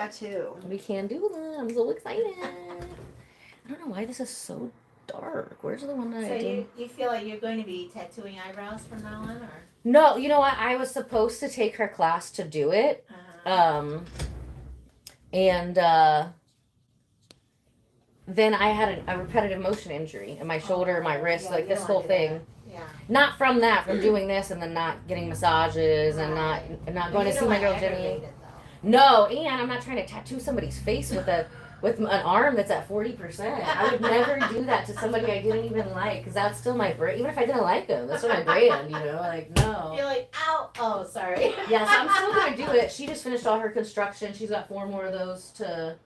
tattoo. We can do that. I'm so excited. I don't know why this is so dark. Where's the one that I did? So you feel like you're going to be tattooing eyebrows from now on, or? No, you know what? I was supposed to take her class to do it. And then I had a repetitive motion injury in my shoulder, my wrist, like this whole thing. Yeah. Not from that, from doing this and then not getting massages and not going to see my girl Jenny. No, and I'm not trying to tattoo somebody's face with an arm that's at 40%. I would never do that to somebody I didn't even like, because that's still my brand. Even if I didn't like them, that's still my brand, you know? Like, no. You're like, ow! Oh, sorry. Yeah, so I'm still going to do it. She just finished all her construction. She's got 4 more of those to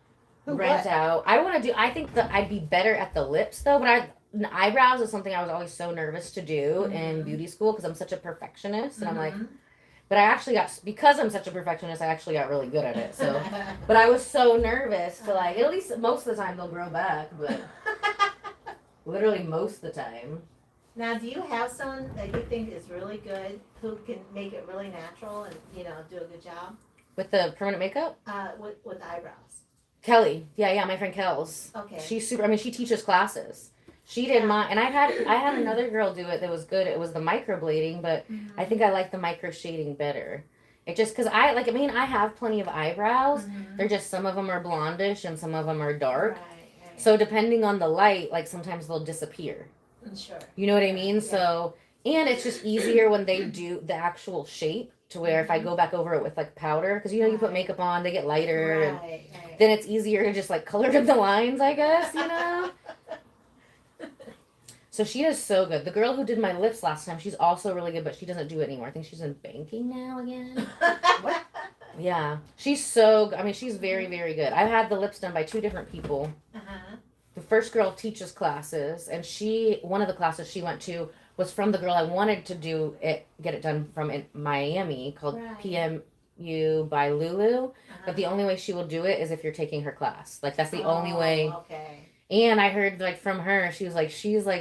rent out. I think that I'd be better at the lips, though, but eyebrows is something I was always so nervous to do in beauty school, because I'm such a perfectionist, and I'm like... But I actually because I'm such a perfectionist, I actually got really good at it. So, but I was so nervous to like, at least most of the time they'll grow back, but literally most of the time. Now, do you have someone that you think is really good who can make it really natural and, do a good job? With the permanent makeup? With eyebrows. Kelly. Yeah, my friend Kels. Okay. She's super, she teaches classes. She did mine, and I had another girl do it that was good. It was the microblading, but I think I like the micro shading better. It just, because I have plenty of eyebrows. They're just, some of them are blondish and some of them are dark. Right. So depending on the light, like sometimes they'll disappear. Sure. You know what I mean? Yeah. So, and it's just easier when they do the actual shape, to where if I go back over it with like powder, because you put makeup on, they get lighter, and then it's easier to just like color in the lines, I guess, So she is so good. The girl who did my lips last time, she's also really good, but she doesn't do it anymore. I think she's in banking now again. What? Yeah. She's she's very, very good. I've had the lips done by 2 different people. The first girl teaches classes, and one of the classes she went to was from the girl I wanted to get it done from in Miami, called PMU by Lulu. But the only way she will do it is if you're taking her class. Like, that's the only way. Okay. And I heard, like, from her, she's like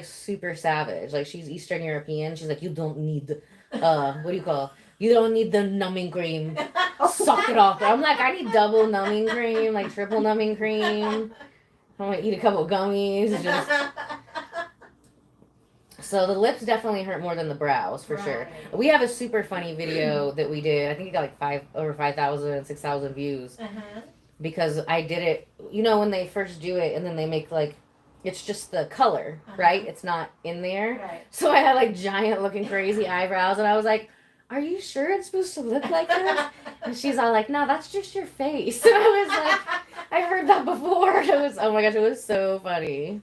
super savage. Like, she's Eastern European. She's like, you don't need, what do you call? You don't need the numbing cream. Suck it off. I'm like, I need double numbing cream, like triple numbing cream. I'm gonna eat a couple gummies. So the lips definitely hurt more than the brows, for sure. We have a super funny video that we did. I think it got like over 5,000, 6,000 views. Because I did it, when they first do it, and then they make like, it's just the color, right? It's not in there. Right. So I had like giant looking crazy eyebrows, and I was like, are you sure it's supposed to look like that? And she's all like, no, that's just your face. And I was like, I heard that before. Oh my gosh, it was so funny.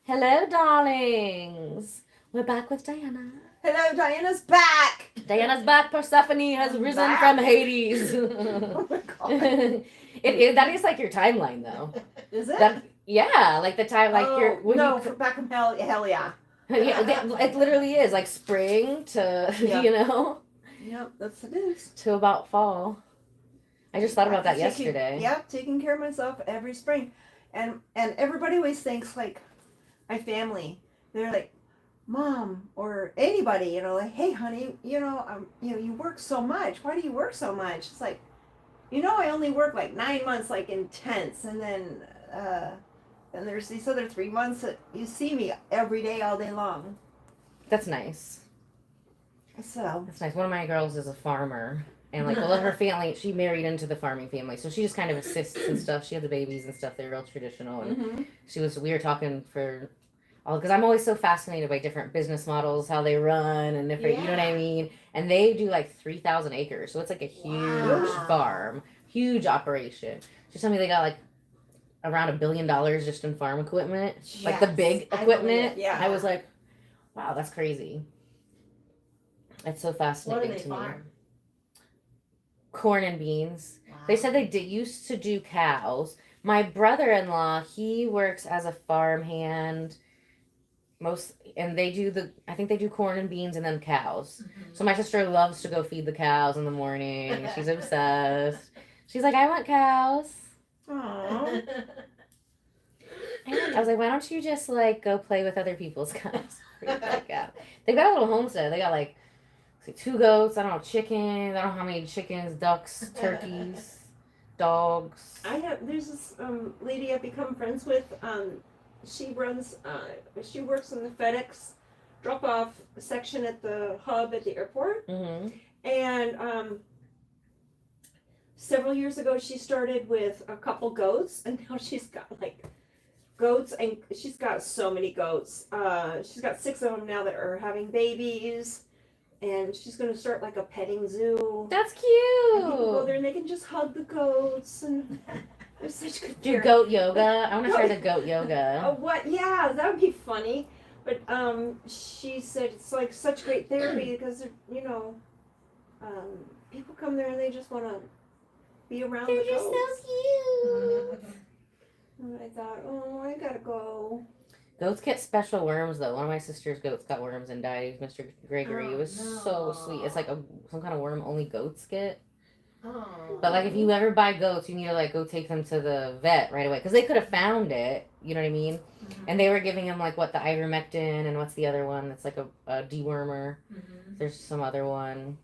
Hello, darlings. We're back with Diana. Hello, Diana's back. Diana's back. Persephone has risen from Hades. Oh my God. That is like your timeline, though. Is it? Like the time, like back from hell yeah. Yeah, it literally is like spring to Yep, that's it is. To about fall. I just thought about that yesterday. Taking care of myself every spring, and everybody always thinks like my family. They're like, Mom or anybody, like, hey, honey, you work so much. Why do you work so much? It's like, I only work like 9 months, like intense, and then there's these other 3 months that you see me every day, all day long. That's nice. So that's nice. One of my girls is a farmer, and like, her family, she married into the farming family, so she just kind of assists and stuff. She had the babies and stuff. They're real traditional, and we were talking for. Because I'm always so fascinated by different business models, how they run, and different, you know what I mean? And they do like 3,000 acres. So it's like a huge farm, huge operation. She told me they got like around $1 billion just in farm equipment, like the big equipment. I was like, wow, that's crazy. It's so fascinating to me. Corn and beans. Wow. They said they used to do cows. My brother-in-law, he works as a farmhand. And they do I think they do corn and beans and then cows. So my sister loves to go feed the cows in the morning. She's obsessed. She's like, I want cows. Aww. I was like, why don't you just like go play with other people's cows? They've got a little homestead. They got like 2 goats. I don't know, chickens. I don't know how many chickens, ducks, turkeys. dogs? There's this lady I've become friends with. She runs. She works in the FedEx drop-off section at the hub at the airport. Mm-hmm. And several years ago, she started with a couple goats, and now she's got like goats, and she's got so many goats. She's got 6 of them now that are having babies, and she's gonna start like a petting zoo. That's And people go cute. there and they can just hug the goats, and they're such good. Do goat yoga? I want to try the goat yoga. Oh, what? Yeah, that would be funny. But she said it's like such great therapy because people come there and they just want to be around They're the just goats. so cute. And I thought, oh, I gotta go. Goats get special worms though. One of my sister's goats got worms and died. Mr. Gregory. It was so sweet. It's like some kind of worm only goats get. Oh. But like if you ever buy goats, you need to like go take them to the vet right away because they could have found it. You know what I mean? Mm-hmm. And they were giving him like what the ivermectin and what's the other one? It's like a dewormer. Mm-hmm. There's some other one.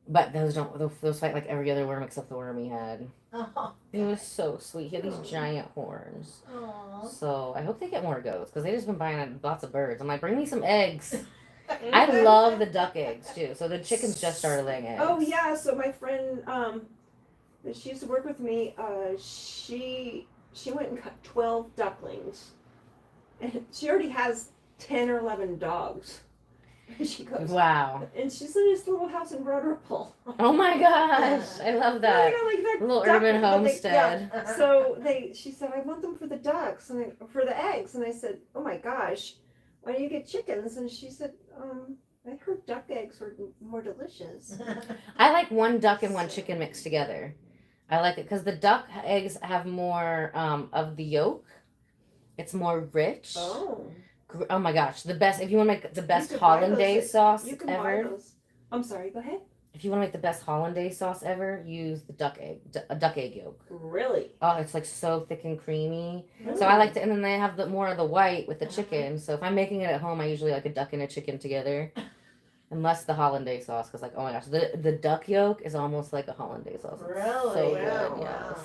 But those fight like every other worm except the worm he had. Oh. It was so sweet. He had these giant horns. Oh. So I hope they get more goats because they just been buying lots of birds. I'm like, bring me some eggs. I love the duck eggs too. So the chickens just started laying eggs. Oh yeah, so my friend that she used to work with me, she went and got 12 ducklings, and she already has 10 or 11 dogs. And she goes, Wow. and she's in this little house in Broad Ripple. Oh my gosh, I love that. Little urban homestead. So she said, I want them for the ducks and for the eggs, and I said, oh my gosh, why don't you get chickens? And she said, I heard duck eggs were more delicious. I like one duck and one chicken mixed together. I like it because the duck eggs have more of the yolk. It's more rich. Oh my gosh, the best! If you want to make the best hollandaise sauce ever, I'm sorry. Go ahead. if you want to make the best hollandaise sauce ever, use the duck egg yolk. Really? Oh, it's like so thick and creamy. Really? So I like to, and then they have the more of the white with the chicken. So if I'm making it at home, I usually like a duck and a chicken together, unless the hollandaise sauce, because like oh my gosh, the duck yolk is almost like a hollandaise sauce. It's Really? so Wow. good. Yes.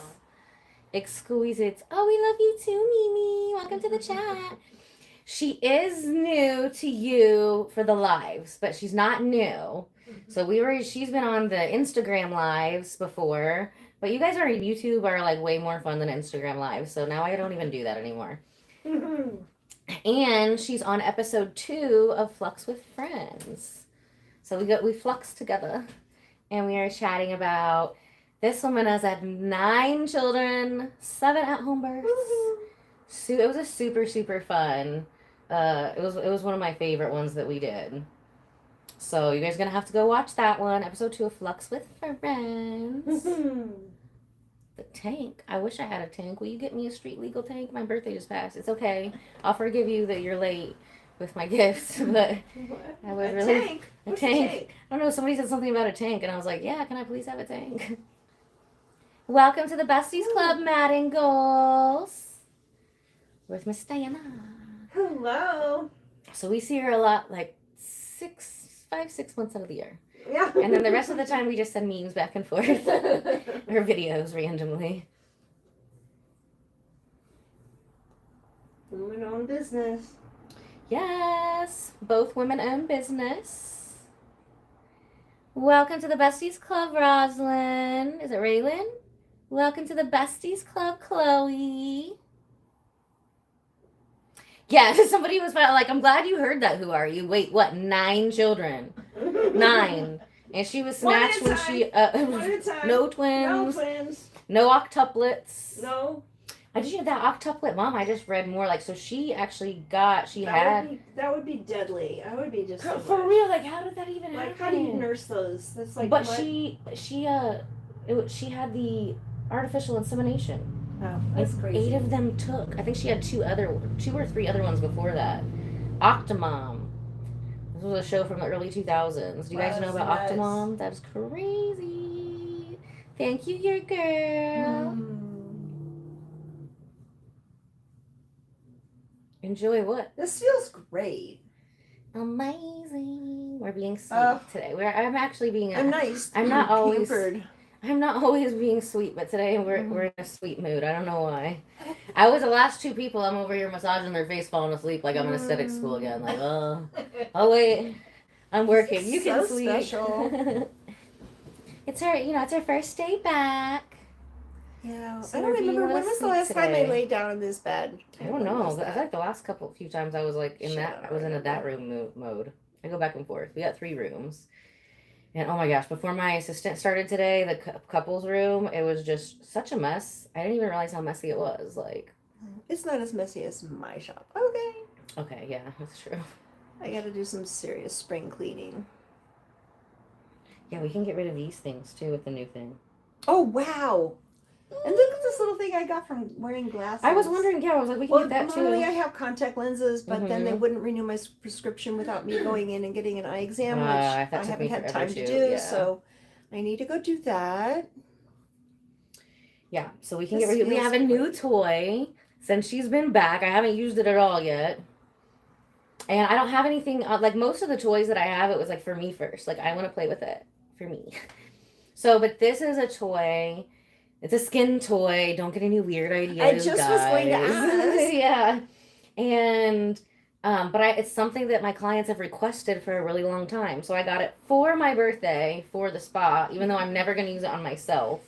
Exquisite. Oh, we love you too, Mimi. Welcome to the chat. She is new to you for the lives, but she's not new. So she's been on the Instagram lives before, but you guys on YouTube are like way more fun than Instagram lives. So now I don't even do that anymore. And she's on episode 2 of Flux with Friends. So we flux together and we are chatting about this woman has had 9 children, 7 at-home births. So it was a super, super fun. It was one of my favorite ones that we did. So you guys are gonna have to go watch that one, episode 2 of Flux with Friends. The tank. I wish I had a tank. Will you get me a street legal tank? My birthday just passed. It's okay. I'll forgive you that you're late with my gifts, but I would really Tank? a What's tank. tank? I don't know. Somebody said something about a tank, and I was like, yeah. Can I please have a tank? Welcome to the Besties Club, Matt and Goals, with Miss Diana. Hello. So we see her a lot, like 6 months out of the year. Yeah. And then the rest of the time we just send memes back and forth. Her videos randomly. Women own business. Yes. Both women own business. Welcome to the Besties Club, Roslyn. Is it Raylan? Welcome to the Besties Club, Chloe. Yeah, somebody was like, I'm glad you heard that. Who are you? Wait, what? 9 children. 9. And she was snatched when she... One at a time. No twins. No twins. No octuplets. No. I just had that octuplet mom. I just read more. Like, so she actually That would be deadly. I would be just so For much. real, like, how did that even happen? Like, how do you nurse those? That's like. But what? she had the artificial insemination. Oh, that's crazy. 8 of them took. I think she had 2 or 3 other ones before that. Octomom. This was a show from the early 2000s. Do you guys know about Yes. Octomom? That's crazy. Thank you, your girl. Enjoy what? This feels great. Amazing. We're being sweet today. I'm actually being. I'm nice. I'm not always. Pampered. I'm not always being sweet, but today we're in a sweet mood. I don't know why. I was the last two people. I'm over here massaging their face, falling asleep like I'm in aesthetic school again. Like, oh wait, I'm working. You can So sleep. special. It's her first day back. Yeah, So I we're don't being a remember little when was the sweet last time I today. laid down in this bed. I don't When know. was I that? feel like the last few times I was like in Shit, that. I I was in a don't that remember. room mode. I go back and forth. We got 3 rooms. And oh my gosh, before my assistant started today, the couples room, it was just such a mess. I didn't even realize how messy it was. Like, It's not as messy as my shop. Okay. okay, yeah, that's true. I gotta do some serious spring cleaning. Yeah, we can get rid of these things too with the new thing. Oh, wow. And look at this little thing I got from wearing glasses. I was wondering, yeah, I was like, we can Well, get that normally too. I have contact lenses, but then they wouldn't renew my prescription without me going in and getting an eye exam, which I That took haven't me had forever time to too, do. yeah. So I need to go do that. Yeah, so we can This get rid of, we feels have a new great. toy since she's been back. I haven't used it at all yet. And I don't have anything, like most of the toys that I have, it was like for me first. Like I want to play with it for me. So, but this is a toy. It's a skin toy. Don't get any weird ideas, I just was going to guys. ask. Yeah. And, but it's something that my clients have requested for a really long time. So I got it for my birthday for the spa, even though I'm never going to use it on myself.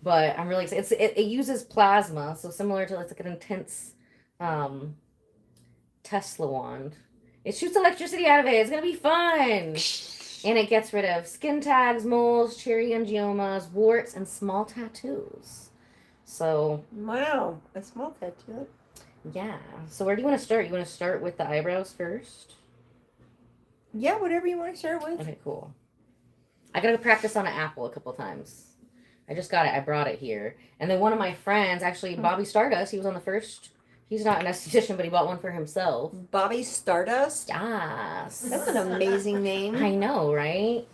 But I'm really excited. It uses plasma, so similar to, it's like an intense Tesla wand. It shoots electricity out of it. It's gonna be fun. And it gets rid of skin tags, moles, cherry angiomas, warts, and small tattoos. So Wow, a small tattoo. yeah. So where do you want to start? You want to start with the eyebrows first? Yeah, whatever you want to start with. Okay, cool. I gotta practice on an apple a couple times. I just got it. I brought it here. And then one of my friends, actually, Bobby Stardust, he was on the first. He's not an esthetician, but he bought one for himself. Bobby Stardust? Yes. That's an amazing name. I know, right?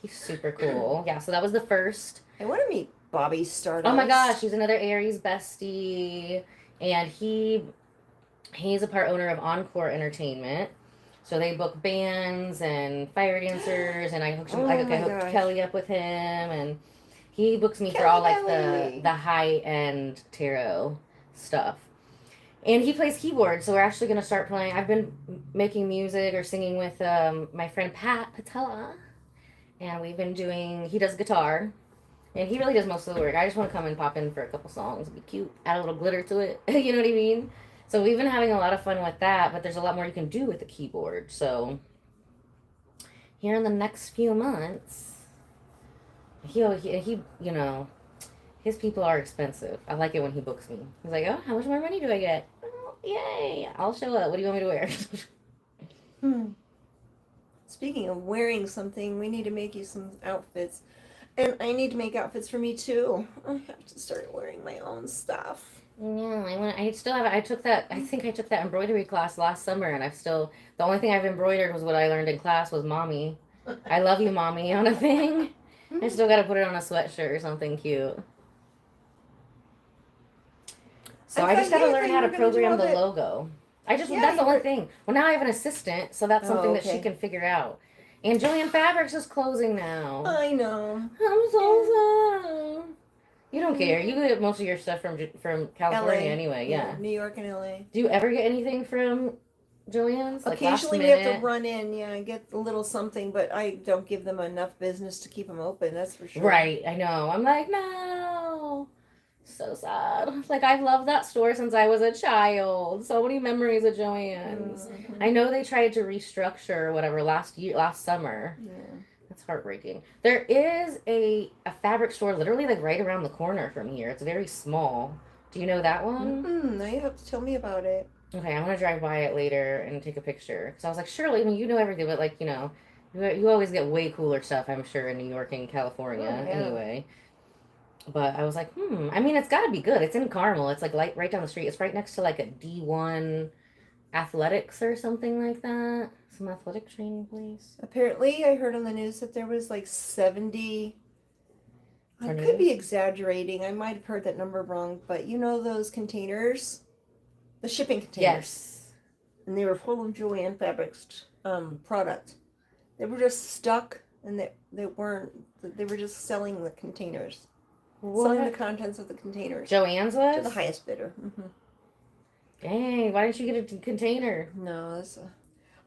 He's super cool. Yeah, so that was the first. I want to meet Bobby Stardust. Oh my gosh, he's another Aries bestie. And he's a part owner of Encore Entertainment. So they book bands and fire dancers, and I hooked Kelly up with him, and he books me for all like the high end tarot stuff. And he plays keyboard, so we're actually going to start playing. I've been making music or singing with my friend Pat Patella, and we've been he does guitar, and he really does most of the work. I just want to come and pop in for a couple songs. It'd be cute, add a little glitter to it, you know what I mean? So we've been having a lot of fun with that, but there's a lot more you can do with the keyboard. So here in the next few months, he you know, his people are expensive. I like it when he books me. He's like, oh, how much more money do I get? Oh, yay, I'll show up. What do you want me to wear? Speaking of wearing something, we need to make you some outfits. And I need to make outfits for me too. I have to start wearing my own stuff. Yeah, I still have. I think I took that embroidery class last summer, and the only thing I've embroidered was what I learned in class was mommy. I love you, mommy, on a thing. I still got to put it on a sweatshirt or something cute. So I just got to learn how to program the logo. That's the only thing. Well, now I have an assistant, so that's something that she can figure out. And Joanne Fabrics is closing now. I know. I'm so sad. You don't care. You get most of your stuff from California LA. anyway. Yeah. New York and LA. Do you ever get anything from Joanne's? Like occasionally we have to run in, and get a little something, but I don't give them enough business to keep them open. That's for sure. Right. I know. I'm like, no. So sad. Like, I've loved that store since I was a child. So many memories of Joanne's. Mm-hmm. I know they tried to restructure or whatever last summer. Yeah. That's heartbreaking. There is a fabric store literally like right around the corner from here. It's very small. Do you know that one? Now you have to tell me about it. Okay, I'm going to drive by it later and take a picture. Because I was like, surely, I mean, you know everything, but like, you always get way cooler stuff, I'm sure, in New York and California anyway. But I was like, I mean, it's got to be good. It's in Carmel. It's like right down the street. It's right next to like a D1 athletics or something like that. Some athletic training place. Apparently, I heard on the news that there was like 70. I could be exaggerating. I might have heard that number wrong. But you know those containers? The shipping containers. Yes. And they were full of Joanne Fabrics product. They were just stuck and they weren't. They were just selling the containers, What? selling the contents of the containers Joanne's to was? the highest bidder. Dang, why didn't you get a container? No,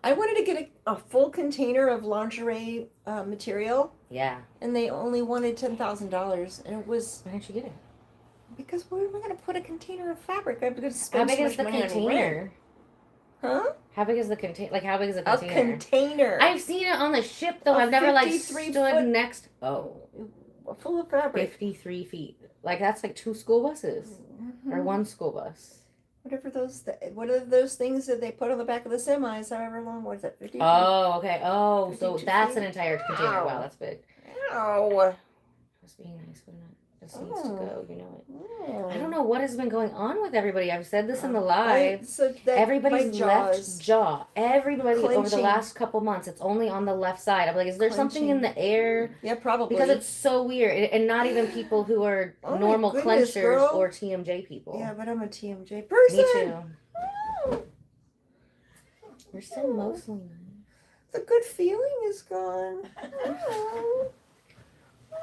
I wanted to get a full container of lingerie material, Yeah. and they only wanted $10,000, and it was Why didn't you get it? because where am I going to put a container of fabric? I'm going to How spend big so is much the money on rent. container? Huh? How big is the container? Like, how big is a A container? container. I've seen it on the ship, though. A I've never, like, 53 stood foot- next. Oh, full of fabric. 53 feet. Like, that's like 2 school buses. Or Mhm. 1 school bus. What are those things that they put on the back of the semis? However long was it? 50 feet? Oh, okay. Oh, so 52 that's feet? an entire container. Wow. Wow, that's big. Ow. Just being nice, wouldn't it? This needs to Oh. go, you know it. Oh. I don't know what has been going on with everybody. I've said this in the live. My Everybody's left jaws. jaw. Everybody over the Clenching. last couple months, it's only on the left side. I'm like, is there something in the air? Yeah, probably. Because it's so weird. And not even people who are Oh my normal goodness, clenchers girl. or TMJ people. Yeah, but I'm a TMJ person. Me too. Oh, You're still mostly nice. the good feeling is gone. Oh.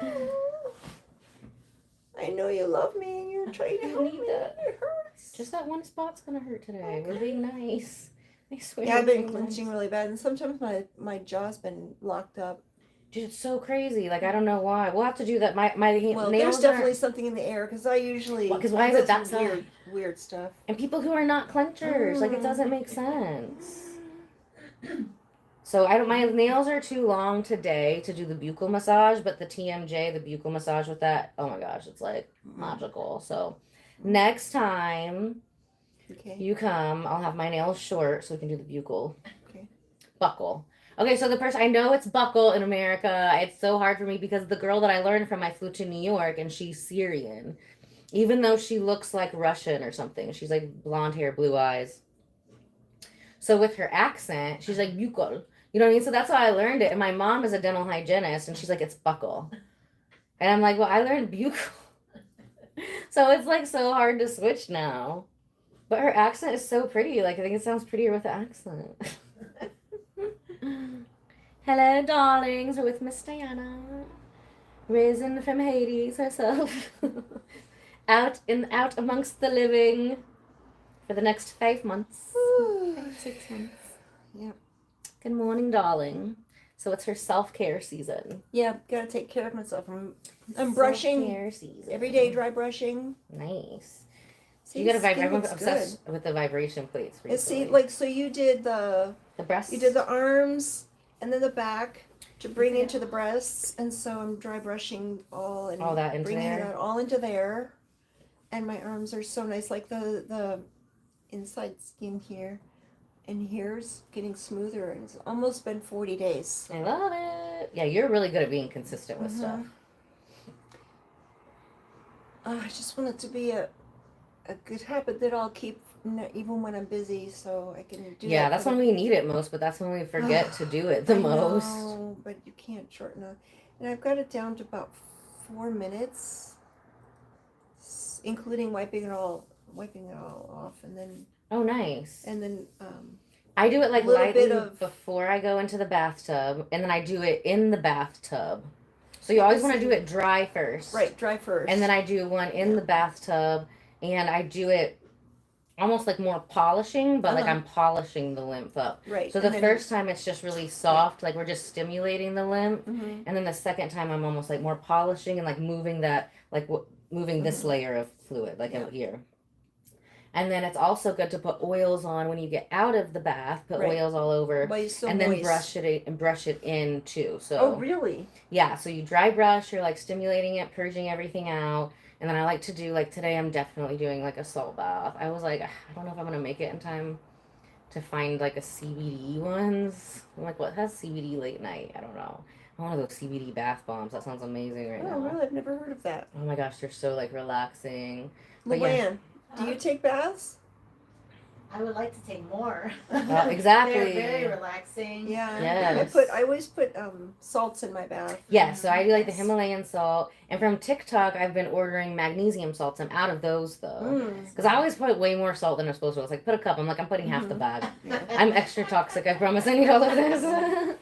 Oh. I know you love me and you're trying to You help need me. that. It hurts. Just that one spot's gonna hurt today. We're being nice. I swear. Yeah, I've we're been being clenching nice. really bad, and sometimes my jaw's been locked up. Dude, it's so crazy. Like, I don't know why. We'll have to do that. My Well, nails there's aren't- definitely something in the air because I usually. Well, 'cause why is it that's that some weird stuff? And people who are not clenchers, like, it doesn't make sense. So my nails are too long today to do the buccal massage, but the TMJ, the buccal massage with that, oh my gosh, it's like magical. So next time Okay. you come, I'll have my nails short so we can do the buccal. Okay. Buckle. Okay, so the person, I know it's buckle in America. It's so hard for me because the girl that I learned from, I flew to New York and she's Syrian. Even though she looks like Russian or something. She's like blonde hair, blue eyes. So with her accent, she's like buccal. You know what I mean? So that's how I learned it. And my mom is a dental hygienist and she's like, it's buckle. And I'm like, well, I learned buccal. So it's like so hard to switch now. But her accent is so pretty. Like, I think it sounds prettier with the accent. Hello, darlings. We're with Miss Diana. Risen from Hades herself. out amongst the living for the next 5 months. 6 months. Yep. Good morning, darling. So it's her self-care season. Yeah, gotta take care of myself. I'm brushing Self-care season. every day, dry brushing. Nice. See, You gotta skin vibrate. I'm looks obsessed with the vibration plates. good. And see, recently. like, so you did the breasts. arms and then the back to bring Yeah. into the breasts, and so I'm dry brushing all that into bringing there? it all into there. And my arms are so nice, like the inside skin here. And here's getting smoother, and it's almost been 40 days. I love it. Yeah, you're really good at being consistent with stuff. I just want it to be a good habit that I'll keep even when I'm busy, so I can do. Yeah, that that's for when we need it most, but that's when we forget to do it the I most. know, but you can't shorten it. And I've got it down to about 4 minutes, including wiping it all off, and then Oh, nice. I do it like little lightly bit of- before I go into the bathtub, and then I do it in the bathtub. So you always want to do it dry first. right, dry first, And then I do one in the bathtub, and I do it almost like more polishing, but like Uh-huh. I'm polishing the lymph up. right. So the first time it's just really soft, like we're just stimulating the lymph. Mhm. And then the second time I'm almost like more polishing and like moving that, like moving this layer of fluid, like out here. And then it's also good to put oils on when you get out of the bath, put Right. oils all over. But it's so And then moist. brush it in too. So Oh, really? yeah, so you dry brush, you're like stimulating it, purging everything out. And then I like to do, like today I'm definitely doing like a salt bath. I was like, I don't know if I'm going to make it in time to find like a CBD ones. I'm like, what has CBD late night? I don't know. I want those CBD bath bombs. That sounds amazing right Oh, now. really? I've never heard of that. Oh my gosh, they're so like relaxing. But yeah. Luann, do you take baths? I would like to take more. Exactly. They're very relaxing. Yeah. Yes. I always put salts in my bath. Yeah, so I do like the Himalayan salt. And from TikTok, I've been ordering magnesium salts. I'm out of those though. Mm. Because I always put way more salt than I'm supposed to. It's like, put a cup. I'm like, I'm putting half the bag. I'm extra toxic. I promise I need all of this.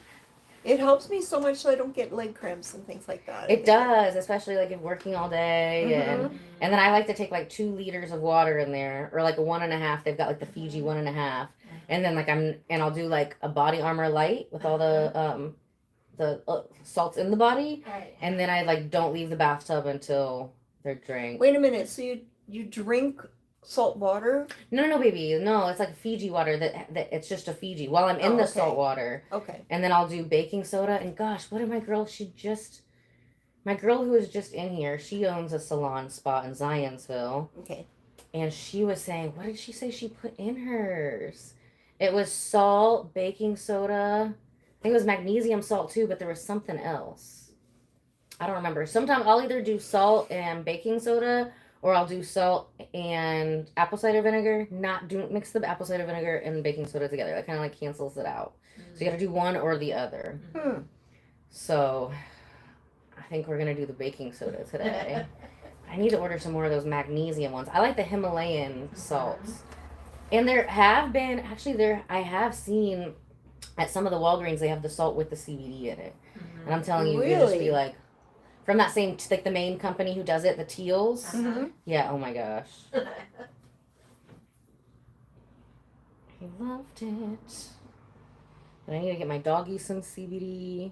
It helps me so much so I don't get leg cramps and things like that. It does, especially like if working all day, Mhm. and then I like to take like 2 liters of water in there, or like a 1.5. They've got like the Fiji 1.5, and then like I'll do like a body armor light with all the salts in the body, Right. and then I like don't leave the bathtub until they're drank. Wait a minute. So you drink salt water? No, baby, no, it's like Fiji water that it's just a Fiji while I'm in the okay. salt water. Okay. And then I'll do baking soda. And gosh, what did my girl who was just in here, she owns a salon spot in Zionsville. Okay. And she was saying, what did she say she put in hers? It was salt, baking soda. I think it was magnesium salt too, but there was something else. I don't remember. Sometimes I'll either do salt and baking soda, or I'll do salt and apple cider vinegar. Don't mix the apple cider vinegar and baking soda together. That kind of like cancels it out. So you got to do one or the other. Hmm. So I think we're gonna do the baking soda today. I need to order some more of those magnesium ones. I like the Himalayan salts. And I have seen at some of the Walgreens they have the salt with the CBD in it. And I'm telling you, you'll just be like, from that same, like the main company who does it, the Teals. Mhm. Yeah, oh my gosh. I loved it. But I need to get my doggy some CBD.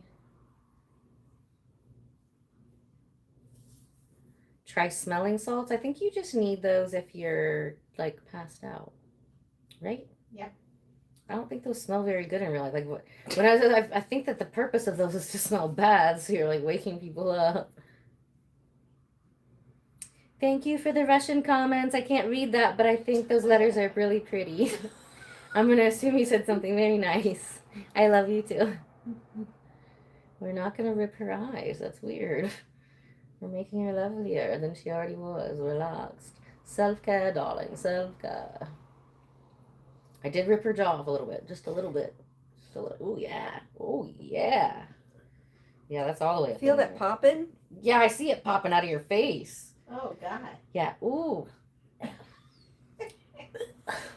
Try smelling salts. I think you just need those if you're like passed out, right? Yep. I don't think those smell very good in real life. Like when I think that the purpose of those is to smell bad, so you're like waking people up. Thank you for the Russian comments. I can't read that, but I think those letters are really pretty. I'm gonna assume you said something very nice. I love you too. We're not gonna rip her eyes. That's weird. We're making her lovelier than she already was. Relaxed. Self-care, darling. Self-care. I did rip her jaw off a little bit. Just a little bit. Just a little. Oh, yeah. Oh, yeah. Yeah, that's all the way up. Feel that popping? Yeah, I see it popping out of your face. Oh God. Yeah. Ooh.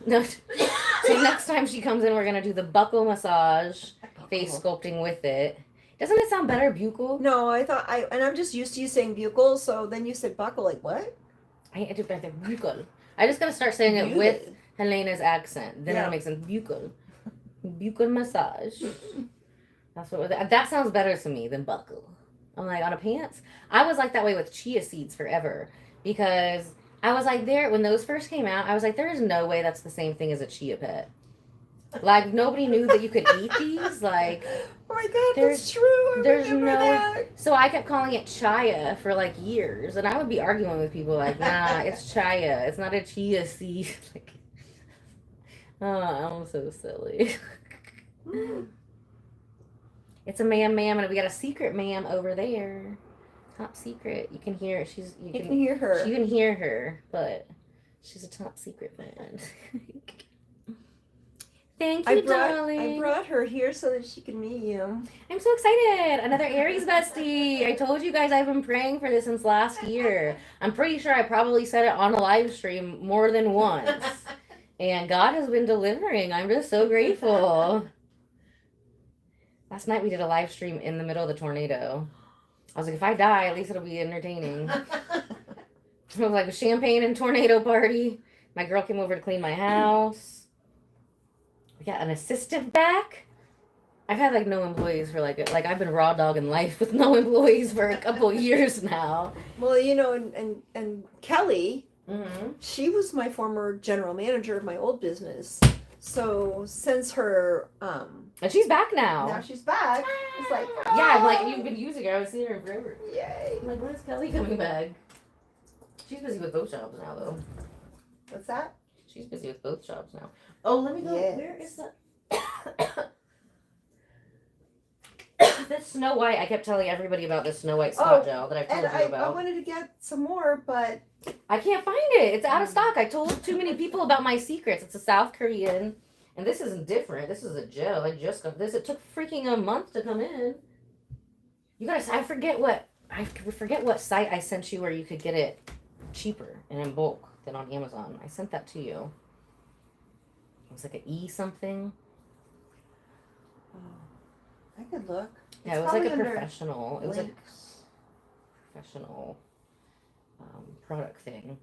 No. So next time she comes in, we're going to do the buccal massage, face sculpting with it. Doesn't it sound better, buccal? No, and I'm just used to you saying buccal, so then you said buckle, like what? I do better buccal. I just gotta start saying it with Helena's accent. Then it'll make sense. Buccal. Buccal massage. That sounds better to me than buckle. I'm like, on a pants? I was like that way with chia seeds forever. Because I was like, when those first came out, I was like, there is no way that's the same thing as a chia pet. Like, nobody knew that you could eat these. Like, oh my God, that's true. There's no. So I kept calling it chia for like years, and I would be arguing with people like, nah, it's chia. It's not a chia seed. Like, oh, I'm so silly. It's a ma'am, and we got a secret ma'am over there. Top secret. You can hear. You can hear her. You can hear her, but she's a top secret fan. Thank you, darling. I brought her here so that she could meet you. I'm so excited. Another Aries bestie. I told you guys I've been praying for this since last year. I'm pretty sure I probably said it on a live stream more than once. And God has been delivering. I'm just so grateful. Last night we did a live stream in the middle of the tornado. I was like, if I die, at least it'll be entertaining. It was like a champagne and tornado party. My girl came over to clean my house. We got an assistant back. I've had like no employees for like I've been raw dogging life with no employees for a couple of years now. Well, you know, and Kelly, Mm-hmm. she was my former general manager of my old business. So since her And she's back now. now she's back. It's like Yeah, I'm like, you've been using her. I was seeing her forever. yay. I'm like, where's Kelly coming back? She's busy with both jobs now, though. What's that? She's busy with both jobs now. Oh, let me go. Yes. Where is that? This Snow White. I kept telling everybody about this Snow White spot gel that I've told And you I about. wanted to get some more, but I can't find it. It's out of stock. I told too many people about my secrets. It's a South Korean, and this isn't different. This is a gel. I just got this. It took freaking a month to come in. You guys, I forget what site I sent you where you could get it cheaper and in bulk than on Amazon. I sent that to you. It was like an E something. I could look. Yeah, It's it was like a probably under professional. It was like links. professional product thing.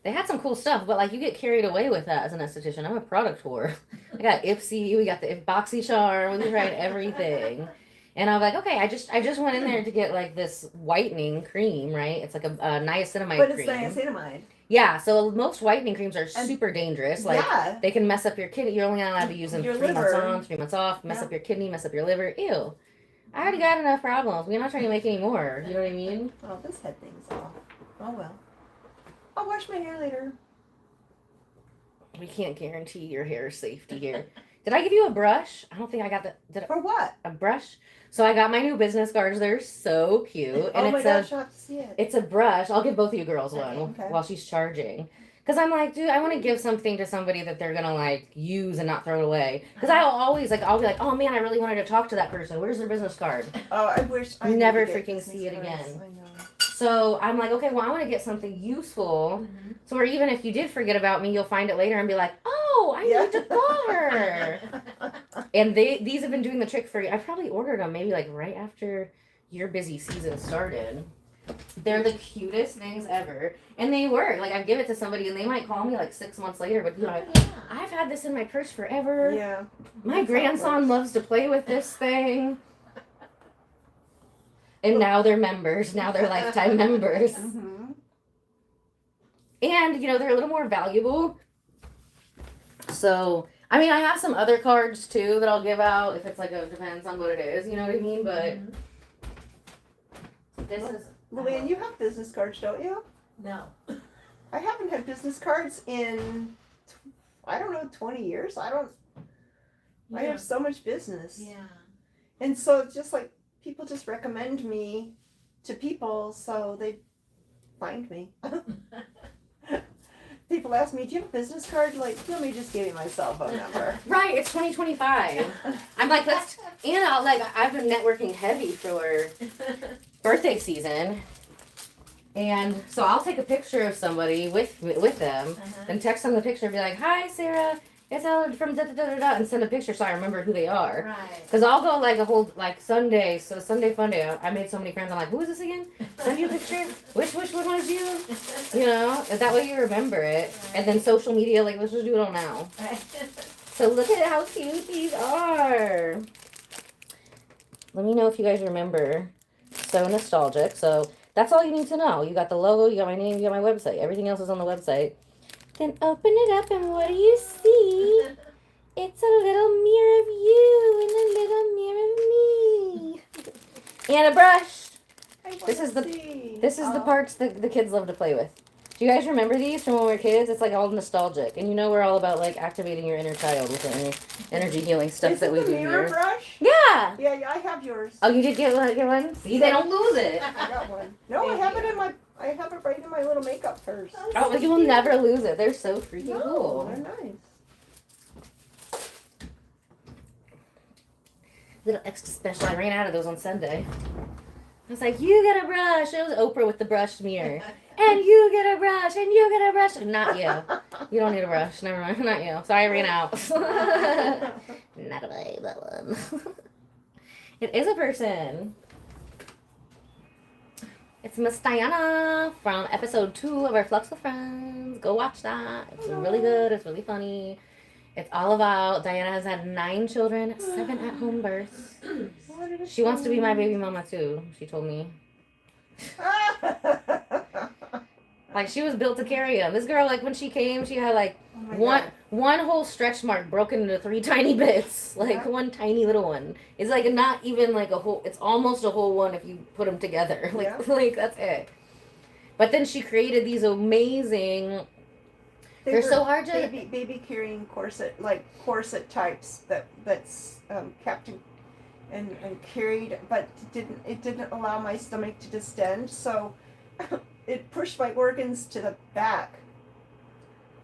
They had some cool stuff, but like you get carried away with that as an esthetician. I'm a product whore. I got Ipsy, we got the BoxyCharm, we tried everything. And I was like, okay, I just went in there to get like this whitening cream, right? It's like a niacinamide But cream. it's niacinamide. Yeah, so most whitening creams are super dangerous. Like Yeah. they can mess up your kidney. You're only not allowed to use them Your 3 months liver. on, 3 months off, mess Yeah. up your kidney, mess up your liver. Ew. I already got enough problems. We're not trying to make any more. You know what I mean? Oh, this head thing's off. Oh well. I'll wash my hair later. We can't guarantee your hair safety here. Did I give you a brush? I don't think I got For what? a brush. So I got my new business cards. They're so cute. And Oh my it's gosh, I'll have to see it. it's a brush. I'll give both of you girls one Okay. while she's charging. Because I'm like, dude, I want to give something to somebody that they're going to like use and not throw it away. Because I'll be like, oh man, I really wanted to talk to that person. Where's their business card? Oh, I wish I Never could get freaking business see it cards. again. I know. So I'm like, okay, well, I want to get something useful. Mhm. So or even if you did forget about me, you'll find it later and be like, oh, I need to call her. And these have been doing the trick for you. I probably ordered them maybe like right after your busy season started. They're the cutest things ever. And they work. Like I give it to somebody and they might call me like 6 months later, but like, I've had this in my purse forever. Yeah. My That's how it grandson works. loves to play with this thing. And now they're members. Now they're lifetime members. Mm-hmm. And, they're a little more valuable. So, I mean, I have some other cards too that I'll give out if it's like depends on what it is, you know what I mean? But this is. Luann, you have business cards, don't you? No. I haven't had business cards in, I don't know, 20 years. I have so much business. Yeah. And so it's just like people just recommend me to people so they find me. People ask me, do you have a business card? Like, let me just give you my cell phone number. Right, it's 2025. I'm like, I've been networking heavy for birthday season. And so I'll take a picture of somebody with them and text them the picture and be like, hi, Sarah, it's Ellen from da-da-da-da-da, and send a picture so I remember who they are. Right. Because I'll go like a whole, like Sunday, so Sunday fun day, I made so many friends, I'm like, who is this again? Send you a picture? Which one is you? You know, and that way you remember it. And then social media, like, let's just do it all now. Right. So look at how cute these are. Let me know if you guys remember. So nostalgic. So that's all you need to know. You got the logo, you got my name, you got my website. Everything else is on the website. Then open it up and what do you see? It's a little mirror of you and a little mirror of me. And a brush. This is the parts that the kids love to play with. Do you guys remember these from when we were kids? It's like all nostalgic. And we're all about like activating your inner child with the energy healing stuff that we do mirror here. brush? Yeah. Yeah, I have yours. Oh, you did get one? See, they don't lose it. I got one. No, I have it right in my little makeup purse. Oh, but you will never lose it. They're so freaking No, cool. they're nice. Little extra special. I ran out of those on Sunday. I was like, you get a brush. It was Oprah with the brushed mirror. And you get a brush. And you get a brush. Not you. You don't need a brush. Never mind. Not you. Sorry, I ran out. Not away, that one. It is a person. It's Miss Diana from episode 2 of our Flux with Friends. Go watch that. It's really good. It's really funny. It's all about Diana has had 9 children, 7 at-home births. She wants to be my baby mama too, she told me. Like she was built to carry him. This girl, like when she came, she had like one whole stretch mark broken into 3 tiny bits. Like one tiny little one. It's like not even like a whole, it's almost a whole one if you put them together. Like that's it. But then she created these amazing, they're so hard to baby carrying corset types that's kept and carried, but it didn't allow my stomach to distend, so it pushed my organs to the back.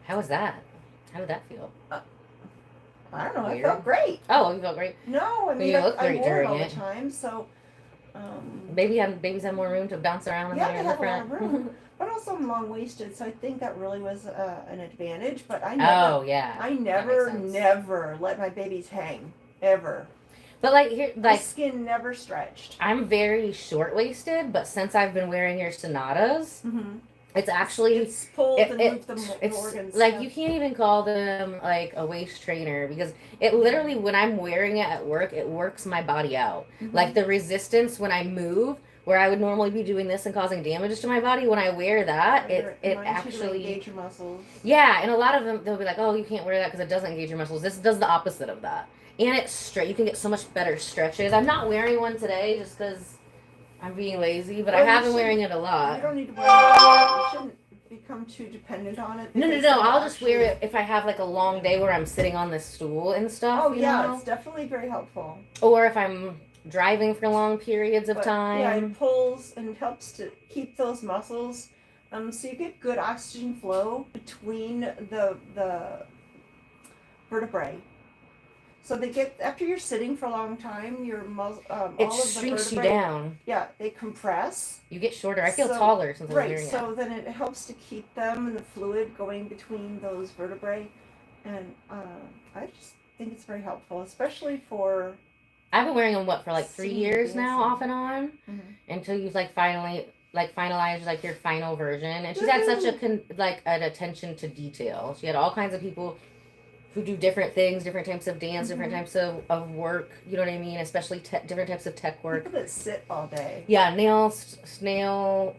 How was that? How did that feel? I don't know. Weird. I felt great. Oh, you felt great. No, I mean you look I great wore it during all it. the time, so. Babies have more room to bounce around when Yeah, they're in they the have a lot front. of room. But also I'm long waisted, so I think that really was an advantage. But I Oh yeah. I that never makes sense. never let my babies hang ever. But like here, The like skin never stretched. I'm very short waisted, but since I've been wearing your sonatas, Mm-hmm. it's actually It's pulled and moved the it's organs. like Yeah. you can't even call them like a waist trainer because it literally when I'm wearing it at work, it works my body out. Mhm. Like the resistance when I move, where I would normally be doing this and causing damage to my body, when I wear that, it reminds you to actually engage your muscles. yeah, and a lot of them they'll be like, "Oh, you can't wear that because it doesn't engage your muscles." This does the opposite of that, and it's straight. You can get so much better stretches. I'm not wearing one today just because I'm being lazy, but I Well, you have been shouldn't- wearing it a lot. You don't need to wear it. You shouldn't become too dependent on it. No. because it'll I'll just wear actually- it if I have like a long day where I'm sitting on this stool and stuff. Oh you yeah, know? it's definitely very helpful. Or if I'm driving for long periods of But, time. yeah, it pulls and helps to keep those muscles. So you get good oxygen flow between the vertebrae. So they get after you're sitting for a long time, your It all of the shrinks you vertebrae, down. yeah, they compress. You get shorter. I feel So- taller since I'm Right, wearing so then it helps to keep them and the fluid going between those vertebrae, and I just think it's very helpful, especially for. I've been wearing them for like 3 Singing, years now, dancing. off and on, Mhm. until you've finally finalized your final version. And she's had such an attention to detail. She had all kinds of people who do different things, different types of dance, different types of work. You know what I mean? Especially different types of tech work. People that sit all day. Yeah, snail.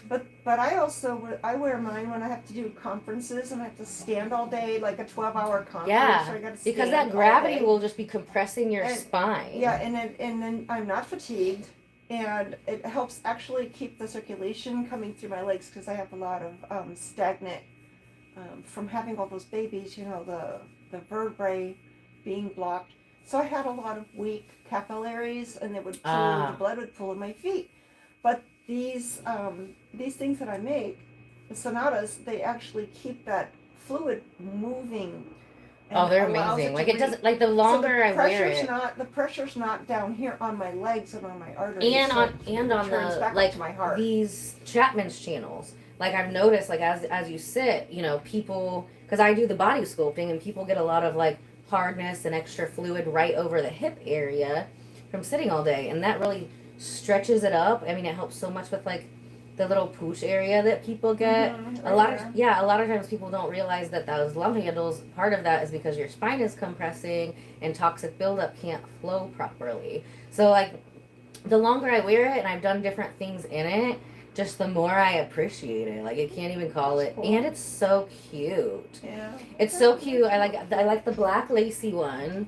But I also I wear mine when I have to do conferences and I have to stand all day, like a 12-hour conference. Yeah, so I gotta because stand that all gravity day. will just be compressing your And- spine. Yeah, and then I'm not fatigued, and it helps actually keep the circulation coming through my legs because I have a lot of stagnant from having all those babies. You know, the vertebrae being blocked. So I had a lot of weak capillaries, and it would pool. The blood would pool in my feet. But these things that I make, the sonatas, they actually keep that fluid moving. and Oh, they're allows amazing. it Like to it doesn't breathe. the longer so the I wear it, the pressure's not down here on my legs and on my arteries. and so on it turns the back up to my heart. these Chapman's channels. Like I've noticed, as you sit, people, because I do the body sculpting, and people get a lot of hardness and extra fluid right over the hip area from sitting all day, and that really stretches it up. I mean, it helps so much with the little pooch area that people get. A lot of times people don't realize that those love handles, part of that is because your spine is compressing and toxic buildup can't flow properly. So the longer I wear it and I've done different things in it, just the more I appreciate it. I can't even call it. Cool. And it's so cute. Yeah. It's so cute. I like the black lacy one.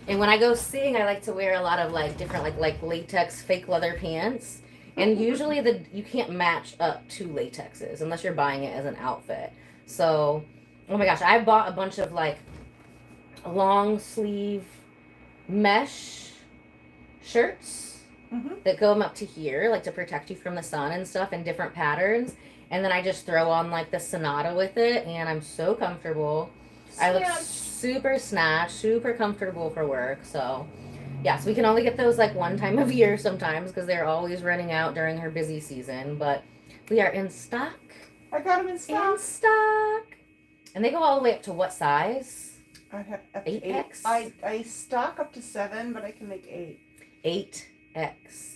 And when I go sing, I like to wear a lot of different latex fake leather pants. And usually you can't match up 2 latexes unless you're buying it as an outfit. So, oh my gosh, I bought a bunch of long sleeve mesh shirts that go up to here, to protect you from the sun and stuff, in different patterns. And then I just throw on the Sonata with it, and I'm so comfortable. I look super snatched, super comfortable for work. So, yeah, so we can only get those one time of year sometimes because they're always running out during her busy season. But we are in stock. I got them in stock. In stock. And they go all the way up to what size? I have up to 8X? 8. I stock up to 7, but I can make 8. 8X.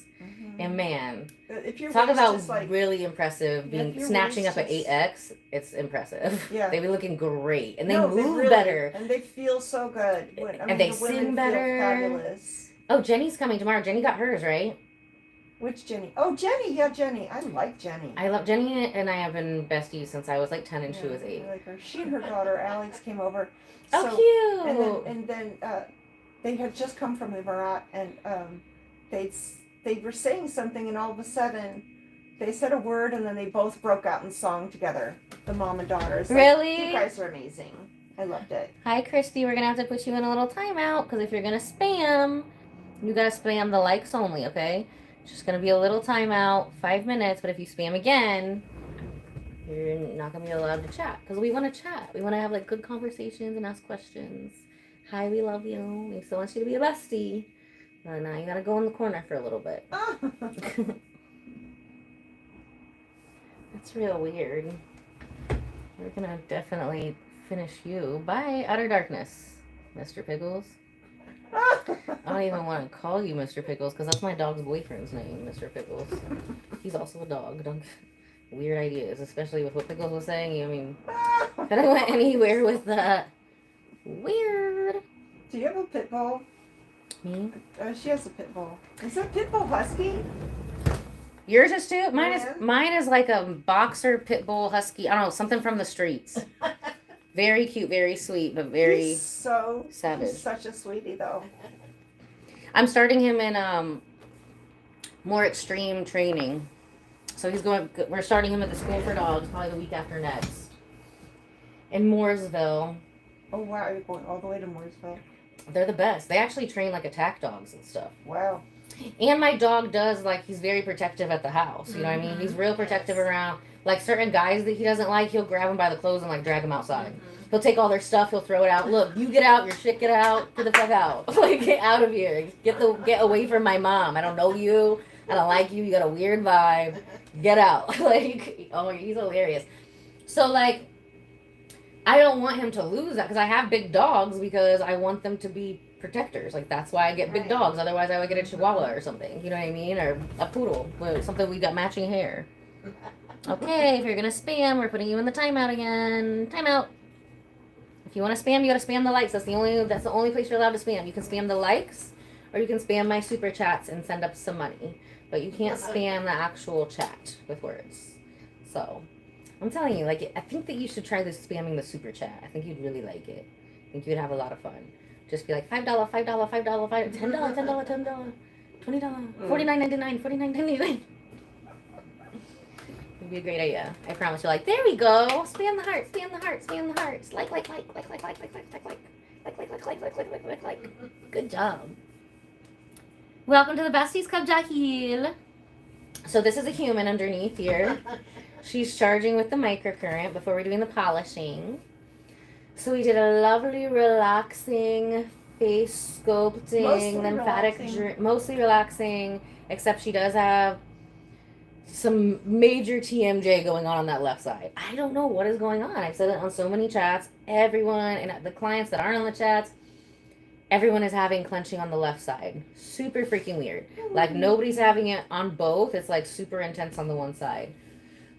And man, If your talk waist about is really impressive. Yeah, if Being your snatching waist up at is- 8X, it's impressive. Yeah. They be looking great, and they No, move really- better. and they feel so good. And they the sing women better. Feel fabulous. Oh, Jenny's coming tomorrow. Jenny got hers, right? Which Jenny? Oh, Jenny. Yeah, Jenny. I like Jenny. I love Jenny, and I have been besties since I was 10 and she was 8. I like her. She and her daughter Alex came over. Oh, So- cute! And then they had just come from the Emirat, and they were saying something, and all of a sudden they said a word, and then they both broke out in song together. The mom and daughters. Really? You guys are amazing. I loved it. Hi, Christy. We're gonna have to put you in a little timeout because if you're gonna spam, you gotta spam the likes only, okay? It's just gonna be a little timeout, 5 minutes. But if you spam again, you're not gonna be allowed to chat because we want to chat. We want to have good conversations and ask questions. Hi, we love you. We still want you to be a bestie. But now you gotta go in the corner for a little bit. That's real weird. We're gonna definitely finish you. Bye, Outer Darkness, Mr. Piggles. I don't even want to call you Mr. Pickles because that's my dog's boyfriend's name, Mr. Pickles. He's also a dog. Don't weird ideas, especially with what Pickles was saying. I mean, could I went anywhere with that? Weird. Do you have a pit bull? Me? She has a pit bull. Is that pit bull husky? Yours is too? Mine Yeah. is like a boxer pit bull husky. I don't know, something from the streets. Very cute, very sweet, but very He's so savage. He's such a sweetie though. I'm starting him in more extreme training. So we're starting him at the school for dogs probably the week after next. In Mooresville. Oh wow, you're going all the way to Mooresville. They're the best. They actually train like attack dogs and stuff. Wow. And my dog does, like, he's very protective at the house. You know what I mean? He's real protective around, like, certain guys that he doesn't like, he'll grab them by the clothes and, like, drag them outside. He'll take all their stuff, he'll throw it out. Look, you get out, your shit get out, get the fuck out. Like, get out of here. Get away from my mom. I don't know you. I don't like you. You got a weird vibe. Get out. Like, oh, he's hilarious. So, like, I don't want him to lose that because I have big dogs because I want them to be protectors. Like, that's why I get big dogs. Otherwise, I would get a Chihuahua or something. You know what I mean? Or a poodle. Something we got matching hair. Okay, if you're going to spam, we're putting you in the timeout again. Timeout. If you want to spam, you got to spam the likes. That's the only place you're allowed to spam. You can spam the likes or you can spam my super chats and send up some money. But you can't spam the actual chat with words. So, I'm telling you, like, I think that you should try this spamming the super chat. I think you'd really like it. I think you'd have a lot of fun. Just be like $5, $5, $5, $5, $10, $10, $10, $20, $49.99, $49.99. It'd be a great idea. I promise you. Like, there we go. Spam the hearts, spam the hearts, spam the hearts. Like. Good job. Welcome to the Besties Club, Jahil. So this is a human underneath here. She's charging with the microcurrent before we're doing the polishing. So we did a lovely, relaxing face sculpting, lymphatic, mostly relaxing, except she does have some major TMJ going on that left side. I don't know what is going on. I've said it on so many chats. Everyone, and the clients that aren't on the chats, everyone is having clenching on the left side. Super freaking weird. Like, nobody's having it on both. It's like super intense on the one side.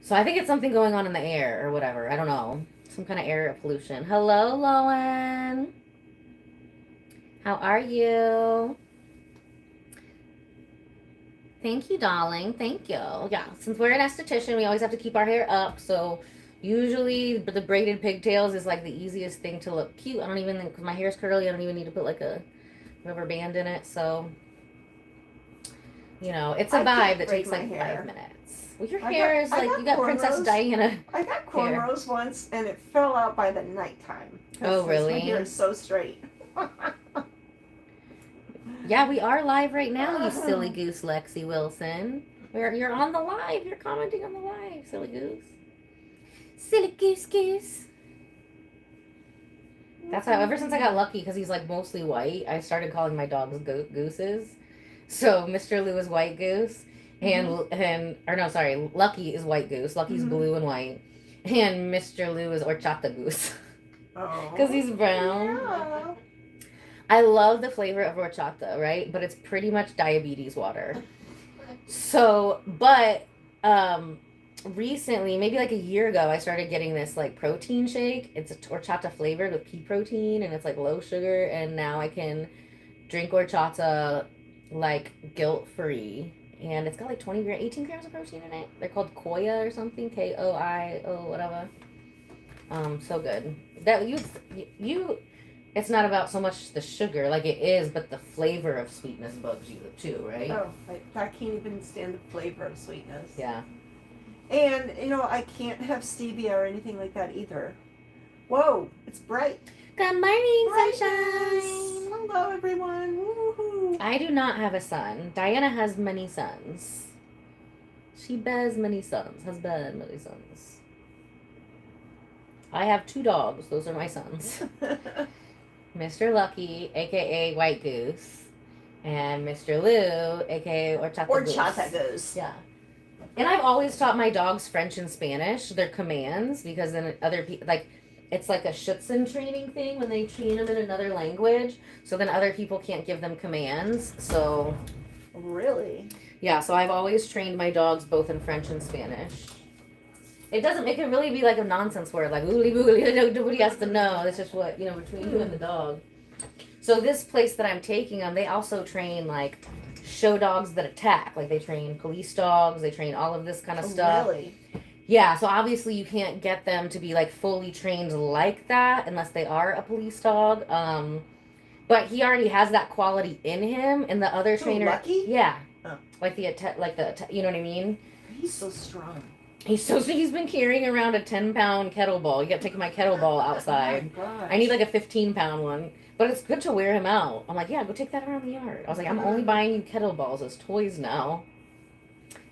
So I think it's something going on in the air or whatever. I don't know. Some kind of air pollution. Hello, Lowen. How are you? Thank you, darling. Thank you. Yeah, since we're an esthetician, we always have to keep our hair up. So usually the braided pigtails is like the easiest thing to look cute. I don't even think, because my hair's curly, I don't even need to put like a rubber band in it. So, you know, it's a vibe that takes like 5 minutes. Well, your hair is like, you got Princess Diana. I got cornrows once and it fell out by the nighttime. Oh, really? My hair is so straight. Yeah, we are live right now, you silly goose, Lexi Wilson. You're on the live. You're commenting on the live, silly goose. Silly goose goose. That's how, ever since I got Lucky, because he's like mostly white, I started calling my dogs gooses. So Mr. Lou is white goose. Lucky is white goose. Lucky's blue and white. And Mr. Lou is horchata goose. Because he's brown. Yeah. I love the flavor of horchata, right? But it's pretty much diabetes water. So, but recently, maybe like a year ago, I started getting this like protein shake. It's a horchata flavored with pea protein and it's like low sugar. And now I can drink horchata like guilt free. And it's got like 18 grams of protein in it. They're called Koya or something. Koio, whatever. So good. That you it's not about so much the sugar, like it is, but the flavor of sweetness bugs you too, right? Oh, I can't even stand the flavor of sweetness. Yeah. And, you know, I can't have stevia or anything like that either. Whoa, it's bright. Good morning, Brightness. sunshine. Hello, everyone. Woohoo. I do not have a son. Diana has many sons. She bears many sons. Has been many sons. I have 2 dogs. Those are my sons. Mr. Lucky, a.k.a. White Goose, and Mr. Lou, a.k.a. Horchata Goose. Yeah. And I've always taught my dogs French and Spanish, their commands, because then other people, like, It's like a Schutzen training thing when they train them in another language. So then other people can't give them commands. So. Really? Yeah, so I've always trained my dogs both in French and Spanish. It can really be like a nonsense word, like oogly boogly, nobody has to know. It's just what, between you and the dog. So this place that I'm taking them, they also train like show dogs that attack. Like they train police dogs, they train all of this kind of stuff. Really? Yeah, so obviously you can't get them to be like fully trained like that unless they are a police dog. But he already has that quality in him, and the other trainer. Lucky? Yeah. Oh. Like you know what I mean? He's so strong. He's been carrying around a 10-pound kettlebell. You got to take my kettlebell outside. Oh my gosh. I need like a 15-pound one. But it's good to wear him out. I'm like, yeah, go take that around the yard. I was like, I'm only buying you kettlebells as toys now.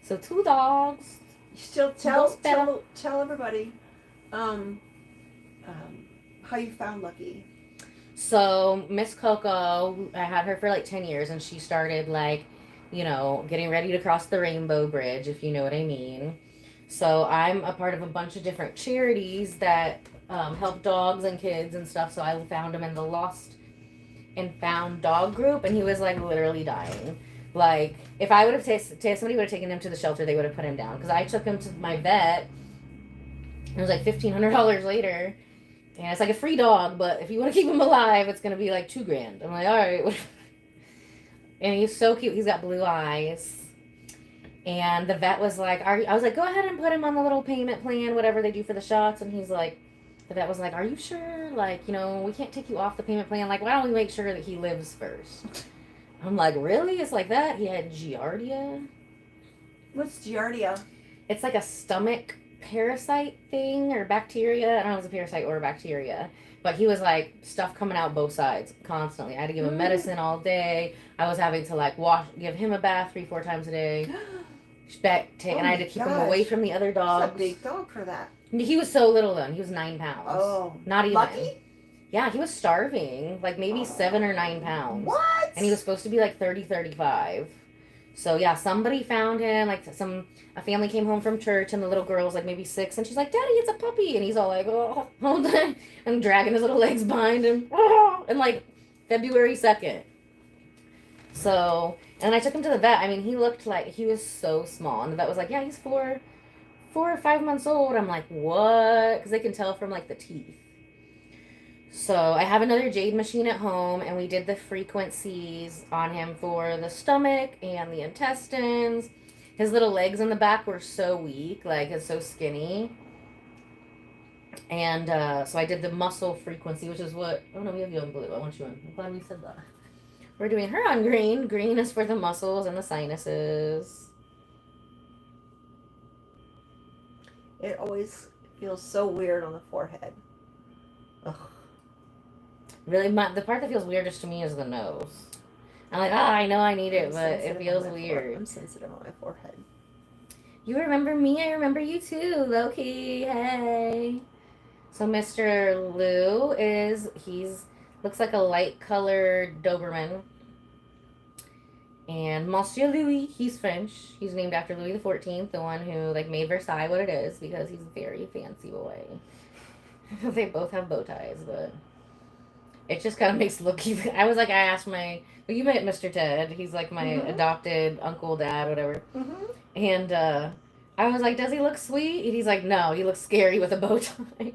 So 2 dogs. You still tell everybody how you found Lucky. So Miss Coco, I had her for like 10 years, and she started like, getting ready to cross the Rainbow Bridge, if you know what I mean. So I'm a part of a bunch of different charities that help dogs and kids and stuff. So I found him in the Lost and Found dog group, and he was like literally dying. Like if I would have somebody would have taken him to the shelter, they would have put him down, because I took him to my vet. It was like $1,500 later, and it's like a free dog, but if you want to keep him alive, it's gonna be like $2,000. I'm like, all right. And he's so cute. He's got blue eyes. And the vet was like, I was like, go ahead and put him on the little payment plan, whatever they do for the shots. And he's like, the vet was like, are you sure? Like, we can't take you off the payment plan. Like, why don't we make sure that he lives first? I'm like, really? It's like that? He had Giardia. What's Giardia? It's like a stomach parasite thing or bacteria. I don't know if it's a parasite or a bacteria. But he was like stuff coming out both sides constantly. I had to give him medicine all day. I was having to like give him a bath 3-4 times a day. And I had to keep him away from the other dogs. That's a big dog for that. He was so little then. He was 9 pounds. Oh. Not even. Lucky? Yeah, he was starving. Like maybe 7 or 9 pounds. What? And he was supposed to be like 30, 35. So yeah, somebody found him. Like a family came home from church, and the little girl was like maybe 6, and she's like, "Daddy, it's a puppy," and he's all like, "Oh, hold on," and dragging his little legs behind him. Oh, and like February 2nd. So, and I took him to the vet. I mean, he looked like he was so small, and the vet was like, "Yeah, he's 4 or 5 months old." I'm like, "What?" Because they can tell from like the teeth. So I have another jade machine at home, and we did the frequencies on him for the stomach and the intestines. His little legs in the back were so weak, like it's so skinny. And so I did the muscle frequency, which is what, oh no, we have you on blue. I want you on. I'm glad we said that. We're doing her on green. Green is for the muscles and the sinuses. It always feels so weird on the forehead. Ugh. Really, the part that feels weirdest to me is the nose. I'm like, I know I need it, but it feels weird. I'm sensitive on my forehead. You remember me? I remember you too, Loki. Hey. So Mr. Lou looks like a light colored Doberman. And Monsieur Louis, he's French. He's named after Louis XIV, the one who like made Versailles what it is, because he's a very fancy boy. They both have bow ties, but it just kind of makes Loki. I asked you met Mr. Ted. He's like my adopted uncle, dad, whatever. Mm-hmm. And I was like, does he look sweet? And he's like, no, he looks scary with a bow tie.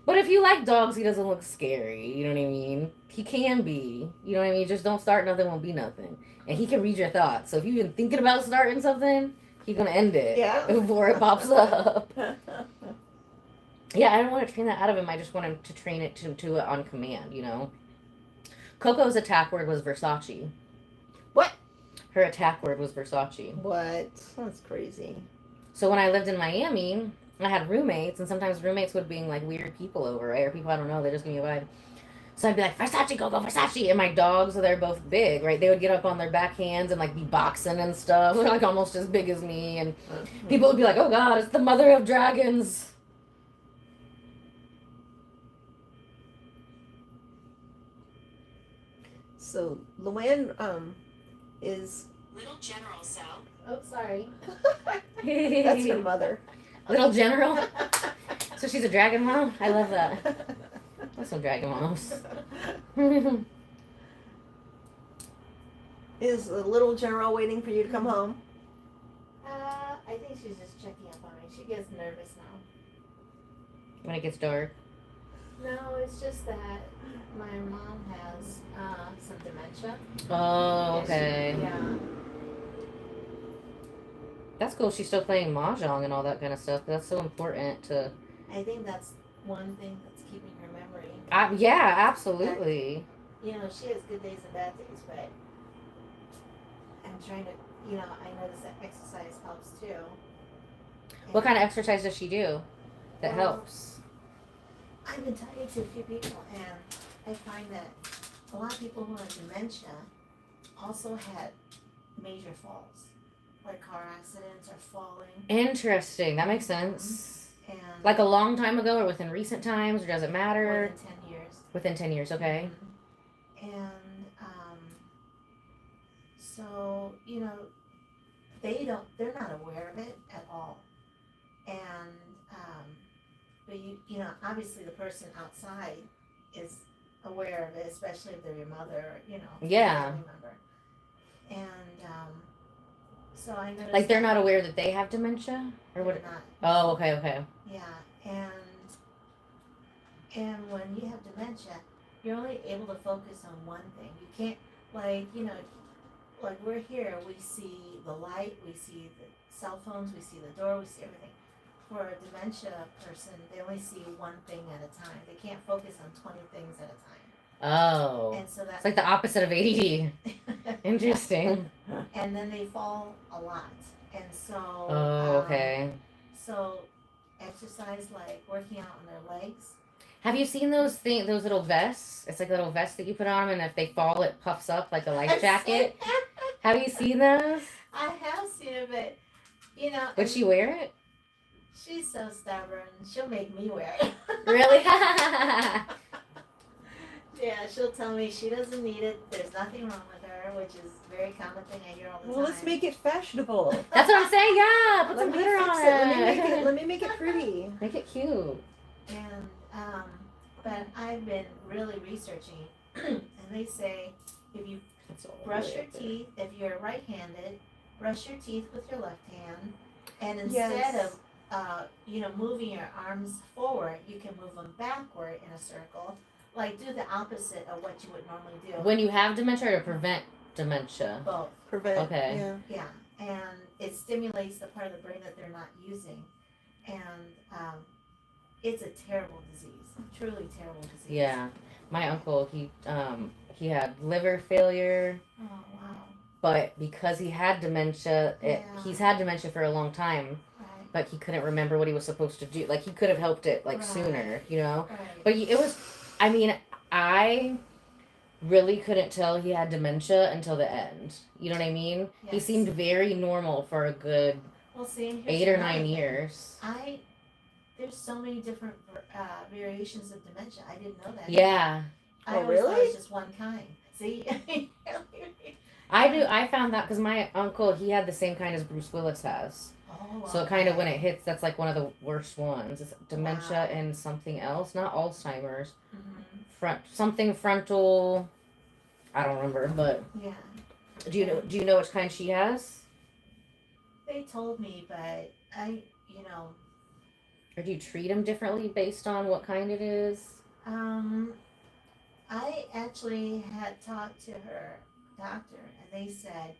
But if you like dogs, he doesn't look scary. You know what I mean? He can be. You know what I mean? Just don't start, nothing won't be nothing. And he can read your thoughts. So if you've been thinking about starting something, he's going to end it before it pops up. Yeah, I don't want to train that out of him. I just want him to train it to it on command, Coco's attack word was Versace. What? Her attack word was Versace. What? That's crazy. So when I lived in Miami, I had roommates, and sometimes roommates would bring like weird people over, right? Or people I don't know, they just give me a vibe. So I'd be like, Versace, Coco, Versace. And my dogs, they're both big, right? They would get up on their back hands and like be boxing and stuff. They're like almost as big as me. And people would be like, oh God, it's the mother of dragons. So Luann is Little General Cell. Oh, sorry. that's her mother. Little General. So she's a dragon mom? I love that. That's some dragon moms. Is the little general waiting for you to come home? I think she's just checking up on me. She gets nervous now. When it gets dark. No, it's just that my mom has some dementia. Oh, okay. Yeah. That's cool. She's still playing mahjong and all that kind of stuff. That's so important to. I think that's one thing that's keeping her memory. Yeah, absolutely. You know, she has good days and bad days, but I'm trying to, you know, I notice that exercise helps too. What kind of exercise does she do that Well, helps? I've been talking to a few people, and I find that a lot of people who have dementia also had major falls, like car accidents or falling. Interesting. That makes sense. And Like a long time ago or within recent times, or does it more matter? than 10 years. Within 10 years, okay. And so, you know, they're not aware of it at all. And, but you know, obviously the person outside is aware of it, especially if they're your mother or, you know, Yeah. family member. And, so I noticed. Like they're not aware that they have dementia? Or they're what? not. Oh, okay. Yeah, and when you have dementia, you're only able to focus on one thing. You can't, like, you know, like we're here, we see the light, we see the cell phones, we see the door, we see everything. For a dementia person, they only see one thing at a time. They can't focus on 20 things at a time. Oh. And so that's It's like the opposite of ADD. Interesting. And then they fall a lot. And so Oh, okay. So exercise, like working out on their legs. Have you seen those little vests? It's like a little vest that you put on them, and if they fall, it puffs up like a life jacket. Have you seen those? I have seen it, but you know. Would she wear it? She's so stubborn. She'll make me wear it. Really? Yeah, she'll tell me she doesn't need it. There's nothing wrong with her, which is a very common thing I hear all the time. Well, let's make it fashionable. That's what I'm saying. Yeah, put some Let me glitter fix on it. Let me make it pretty. Make it cute. And but I've been really researching, and they say if you brush your teeth, if you're right-handed, brush your teeth with your left hand, and instead of you know, moving your arms forward, you can move them backward in a circle. Like do the opposite of what you would normally do. When you have dementia or to prevent dementia? Both. Prevent. Okay. Yeah, and it stimulates the part of the brain that they're not using, and it's a terrible disease, a truly terrible disease. Yeah, my uncle he had liver failure, Oh wow. but because he had dementia, he's had dementia for a long time, Right. but he couldn't remember what he was supposed to do. Like he could have helped it like Right. sooner, you know. Right. But it was, I mean, I really couldn't tell he had dementia until the end. You know what I mean? He Yes. seemed very normal for a good Well, see, and here's 8 or another 9 thing. years. There's so many different variations of dementia. I didn't know that. Yeah, I Oh, always thought it really? was just one kind. See? I do. I found that because my uncle, he had the same kind as Bruce Willis has. Oh, So it kind of, okay. when it hits, that's like one of the worst ones. It's dementia Wow. and something else, not Alzheimer's. Mhm. Something frontal. I don't remember, but Yeah. do you know which kind she has? They told me, but you know, Or do you treat them differently based on what kind it is? I actually had talked to her doctor, and they said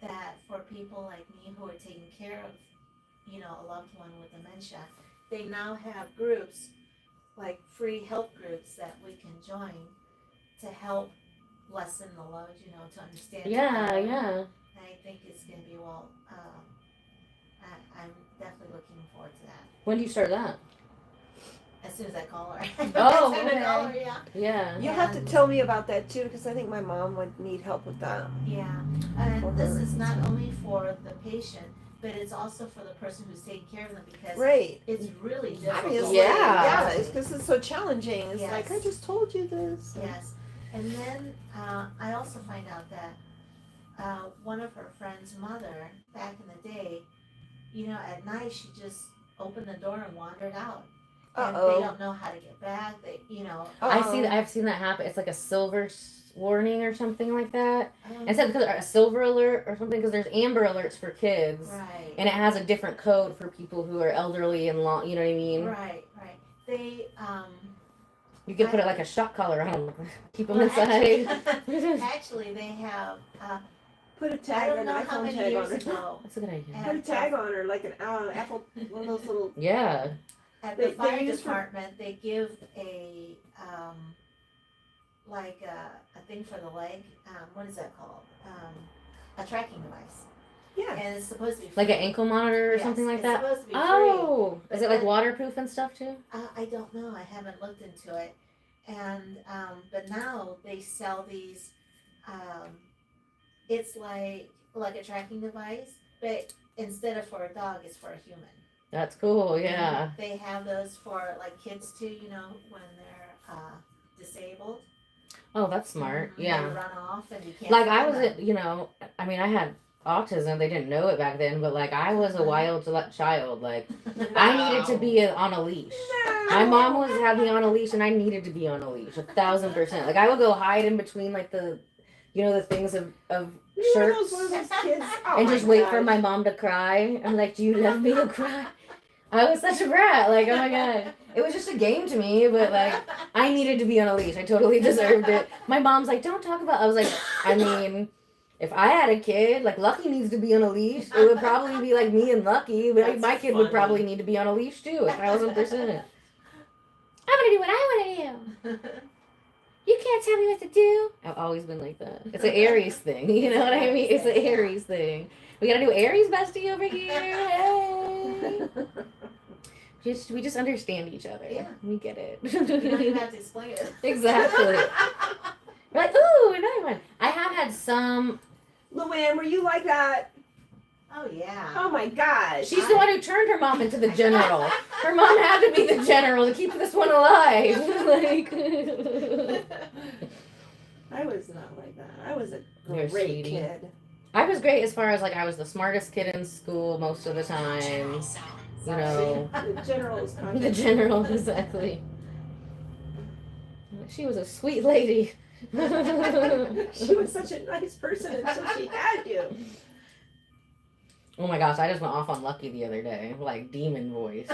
that for people like me who are taking care of, you know, a loved one with dementia, they now have groups, like free help groups that we can join to help lessen the load, you know, to understand. it Yeah, better. yeah. And I think it's going to be, well, I'm definitely looking forward to that. When do you start that? As soon as I call her. Oh, As soon as I call her, okay. yeah. Yeah. You'll have to tell me about that too, because I think my mom would need help with that. Yeah, For and this her. is not only for the patient, but it's also for the person who's taking care of them, because Right. it's really difficult. Obviously. Yeah. Yeah, it's because it's so challenging. It's Yes. like, I just told you this. Yes, and then I also find out that one of her friend's mother, back in the day, you know, at night she just opened the door and wandered out. And Uh-oh. they don't know how to get back. They, I've seen that happen. It's like a silver warning or something like that. um, Instead of a silver alert or something, because there's amber alerts for kids, right, and it has a different code for people who are elderly and long. You know what I mean? right. They, You could put it like a shock collar on them, keep them well, inside. actually, they have, Put a I tag don't or an know how iPhone many tag years on her. ago, That's a good idea. Put a tag on her, like an Apple, one of those little. Yeah. at They- the fire they're used for- department, they give a, like a thing for the leg, what is that called? A tracking device. Yeah. And it's supposed to be free. Like an ankle monitor or Yes, something like it's that? supposed to be free. Oh! Is it like But- waterproof and stuff too? I don't know. I haven't looked into it. And but now they sell these. It's like a tracking device, but instead of for a dog, it's for a human. That's cool, yeah. They have those for like kids too. When they're disabled. Oh, that's smart. They Yeah. run off and you can't. Like I find was, them. I had autism. They didn't know it back then, but like I was a wild child. Like I needed to be on a leash. My mom had me on a leash, and I needed to be on a leash, 1,000%. Like I would go hide in between like the things of You were shirts, one of those kids. Oh and my just wait for gosh. my mom to cry. I'm like, do you love me to cry? I was such a brat. Like, oh my god, it was just a game to me, but like I needed to be on a leash. I totally deserved it. My mom's like, don't talk about. I was like, I mean. If I had a kid, like Lucky needs to be on a leash, it would probably be like me and Lucky. But That's my kid would funny. probably need to be on a leash too, 1,000%. I'm gonna do what I want to do. You can't tell me what to do. I've always been like that. It's an Aries thing, you know what I mean? It's an Aries thing. We gotta do Aries bestie over here. Hey. We just understand each other. Yeah. We get it. You don't even have to explain it. Exactly. We're like, ooh, another one. I have had some. Luann, were you like that? Oh yeah. Oh my gosh. She's the one who turned her mom into the general. Her mom had to be the general to keep this one alive. Like, I was not like that. I was a You're great sweetie. kid. I was great as far as like I was the smartest kid in school most of the time. You know, The general is the conscious. general, exactly. She was a sweet lady. She was such a nice person until she had you. Oh my gosh, I just went off on Lucky the other day, like demon voice.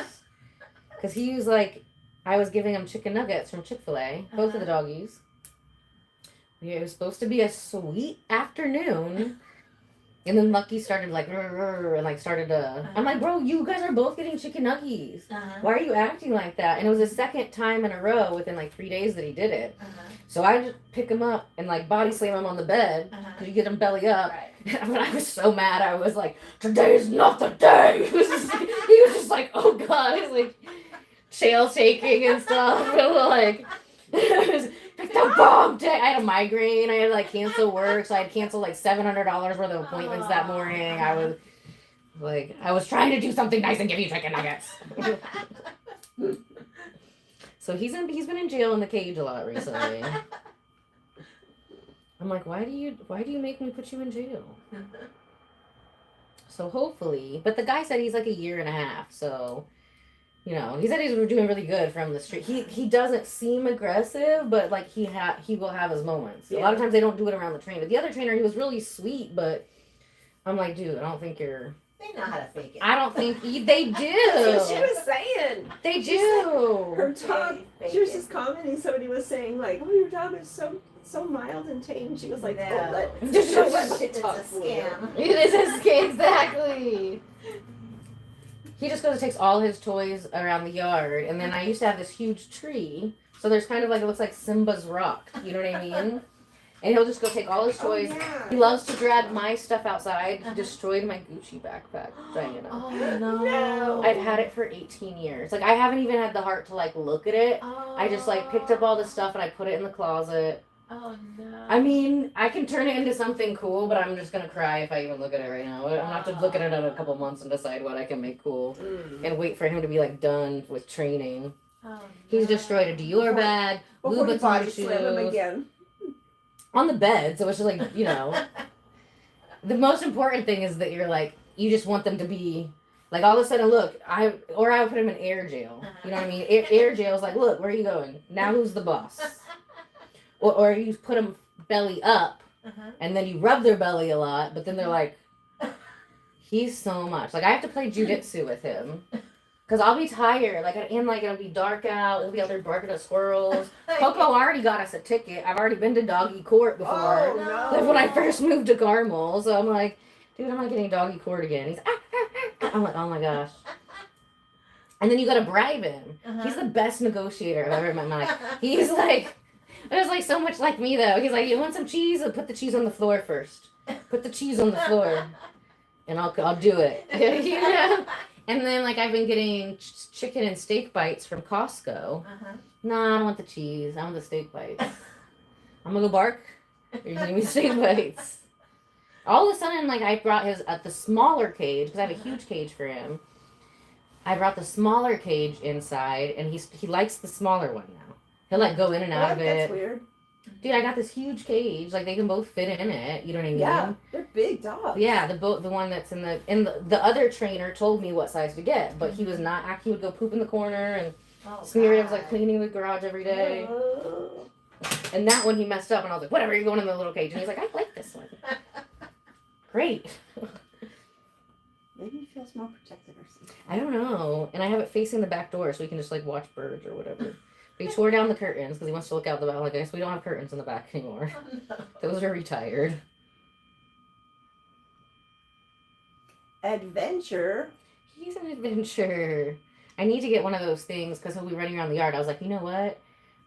Because he was like, I was giving him chicken nuggets from Chick-fil-A, both of the doggies. It was supposed to be a sweet afternoon. And then Lucky started like, and like started to, I'm like, bro, you guys are both getting chicken nuggies. Why are you acting like that? And it was the second time in a row within like 3 days that he did it. So I just pick him up and like body slam him on the bed. Because you get him belly up. Right. But I was so mad. I was like, today's not the day. He was just like, oh God. He's like, shell shaking and stuff. And like, it was like the bomb day. I had a migraine. I had to like cancel work. So I had canceled like $700 worth of appointments that morning. I was trying to do something nice and give you chicken nuggets. So he's been in jail in the cage a lot recently. I'm like, why do you make me put you in jail? So hopefully, but the guy said he's like 1.5 years, so you know, he said he's doing really good from the street. He doesn't seem aggressive, but like he will have his moments. A lot of times they don't do it around the trainer. The other trainer, he was really sweet, but I'm like, dude, I don't think you're. They know how to fake it. I don't think they do. That's what she was saying. They do. Her dog. Fake She was it. just commenting. Somebody was saying like, "Oh, your dog is so mild and tame." She was like, No. "Oh, let It's it a talk for you." scam. It is a scam, exactly. He just goes and takes all his toys around the yard, and then I used to have this huge tree, so there's kind of like, it looks like Simba's rock, you know what I mean? And he'll just go take all his toys. Oh, yeah. He loves to drag my stuff outside. He destroyed my Gucci backpack, Diana. Oh no. No. I've had it for 18 years. Like, I haven't even had the heart to like look at it. I just like picked up all the stuff and I put it in the closet. Oh no. I mean, I can turn it into something cool, but I'm just gonna cry if I even look at it right now. I'm gonna have to look at it in a couple months and decide what I can make cool. And wait for him to be like done with training. Oh, He's no. destroyed a Dior bag, Before you Louboutin body slam him shoes again. on the bed. So it's just like, you know, the most important thing is that you're like, you just want them to be Like all of a sudden, look, I would put him in air jail. You know what I mean? Air jail is like, look, where are you going? Now who's the boss? Or you put them belly up, and then you rub their belly a lot, but then they're like, he's so much. Like I have to play jujitsu with him. Cause I'll be tired, it'll be dark out. We'll be out there barking at squirrels. Coco already got us a ticket. I've already been to doggy court before. Oh, no. Like when I first moved to Carmel, so I'm like, dude, I'm not getting doggy court again. He's, I'm like, oh my gosh. And then you gotta bribe him. He's the best negotiator I've ever met in my life. He's like, it was like so much like me though. He's like, you want some cheese? I'll put the cheese on the floor first. Put the cheese on the floor, and I'll do it. You know? And then, like, I've been getting chicken and steak bites from Costco. No, I don't want the cheese. I want the steak bites. I'm gonna go bark. You're gonna give me steak bites. All of a sudden, like, I brought his the smaller cage because I have a huge cage for him. I brought the smaller cage inside, and he likes the smaller one now. He'll like go in and out of it. That's weird. Dude, I got this huge cage. Like they can both fit in it. You know what I mean? Yeah, they're big dogs. Yeah, the one that's in the other trainer told me what size to get, but he was not. He would go poop in the corner and smear it. I was like cleaning the garage every day. Oh. And that one he messed up, and I was like, whatever, you're going in the little cage. And he's like, I like this one. Great. Maybe he feels more protected or something. I don't know. And I have it facing the back door, so he can just like watch birds or whatever. But he tore down the curtains because he wants to look out the back. Like, I guess we don't have curtains in the back anymore. Oh, no. Those are retired. Adventure. He's an adventure. I need to get one of those things because he'll be running around the yard. I was like, you know what?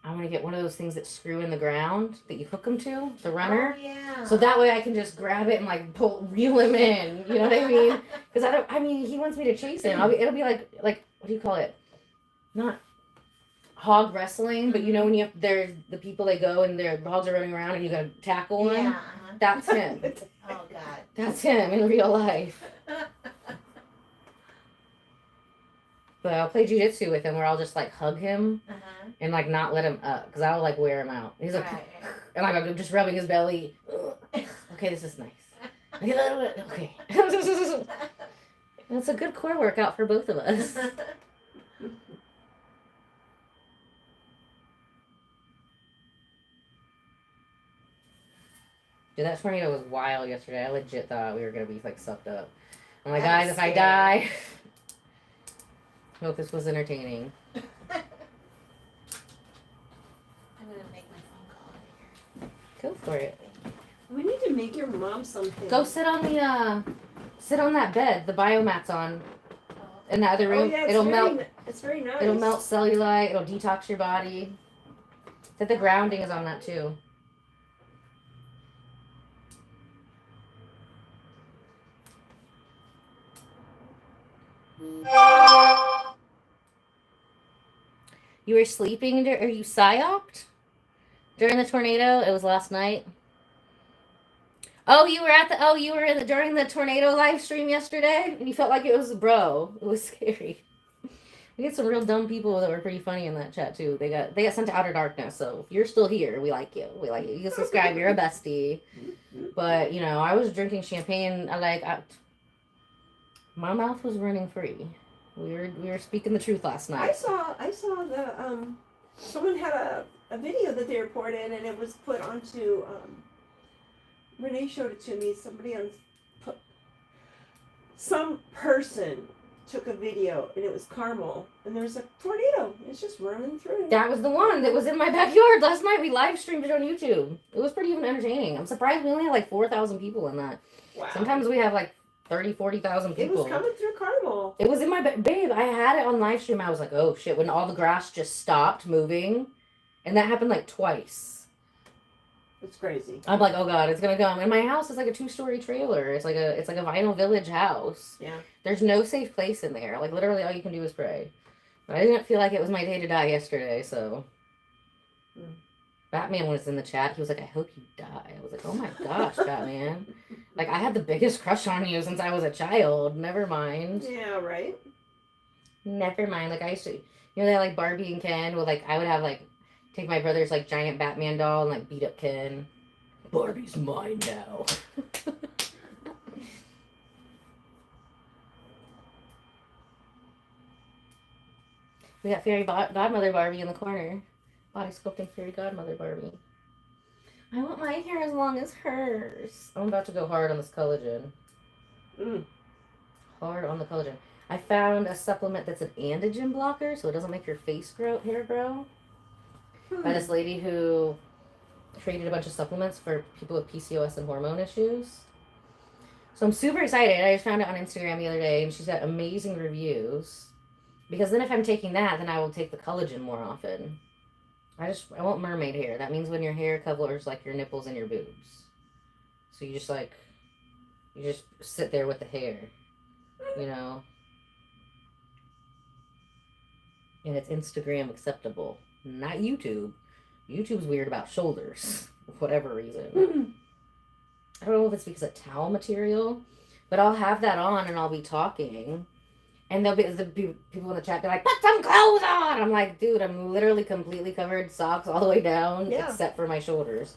I want to get one of those things that screw in the ground that you hook him to, the runner. Oh, yeah. So that way I can just grab it and like reel him in. You know what I mean? Because he wants me to chase him. It'll be like, what do you call it? Not hog wrestling, but you know when there's the people they go and their hogs are running around and you gotta tackle one. Yeah. That's him. Oh God. That's him in real life. But I'll play jujitsu with him where I'll just like hug him and like not let him up because I'll like wear him out. He's like, and like I'm just rubbing his belly. Okay, this is nice. Okay. It's a good core workout for both of us. Dude, that tornado was wild yesterday. I legit thought we were gonna be like sucked up. I'm like, guys, if I die, hope this was entertaining. I'm gonna make my phone call here. Go for it. We need to make your mom something. Go sit on that bed. The biomat's on in the other room. Oh, yeah, It'll melt. It's very nice. It'll melt cellulite. It'll detox your body. That the grounding is on that too. You were sleeping, or you psyoped during the tornado? It was last night. Oh, you were during the tornado live stream yesterday, and you felt like it was It was scary. We get some real dumb people that were pretty funny in that chat too. They got sent to outer darkness. So if you're still here, we like you. We like you. You can subscribe. You're a bestie. But I was drinking champagne. My mouth was running free. We were speaking the truth last night. I saw the someone had a video that they reported and it was put onto Renee showed it to me. Some person took a video and it was Carmel and there's a tornado. It's just running through. That was the one that was in my backyard last night. We live streamed it on YouTube. It was pretty even entertaining. I'm surprised we only had like 4,000 people in that. Wow. Sometimes we have like 30, 40,000 people. It was coming through Carmel. It was in my babe. I had it on live stream. I was like, oh shit! When all the grass just stopped moving, and that happened like twice. It's crazy. I'm like, oh god, it's gonna come. And my house is like a 2-story trailer. It's like a vinyl village house. Yeah. There's no safe place in there. Like literally, all you can do is pray. But I didn't feel like it was my day to die yesterday, so. Batman was in the chat. He was like, I hope you die. I was like, oh my gosh, Batman. Like, I had the biggest crush on you since I was a child. Never mind. Yeah, right? Never mind. Like, I used to, that like Barbie and Ken, well, like, I would have, like, take my brother's, like, giant Batman doll and, like, beat up Ken. Barbie's mine now. We got fairy godmother Barbie in the corner. Body sculpting fairy godmother Barbie. I want my hair as long as hers. I'm about to go hard on this collagen. Hard on the collagen. I found a supplement that's an androgen blocker, so it doesn't make your hair grow. By this lady who created a bunch of supplements for people with PCOS and hormone issues. So I'm super excited. I just found it on Instagram the other day, and she's got amazing reviews. Because then if I'm taking that, then I will take the collagen more often. I want mermaid hair. That means when your hair covers like your nipples and your boobs. So you just sit there with the hair, you know. And it's Instagram acceptable, not YouTube. YouTube's weird about shoulders, for whatever reason. I don't know if it's because of towel material, but I'll have that on and I'll be talking. And there'll be the people in the chat, they're like, put some clothes on! I'm like, dude, I'm literally completely covered, socks all the way down, except for my shoulders.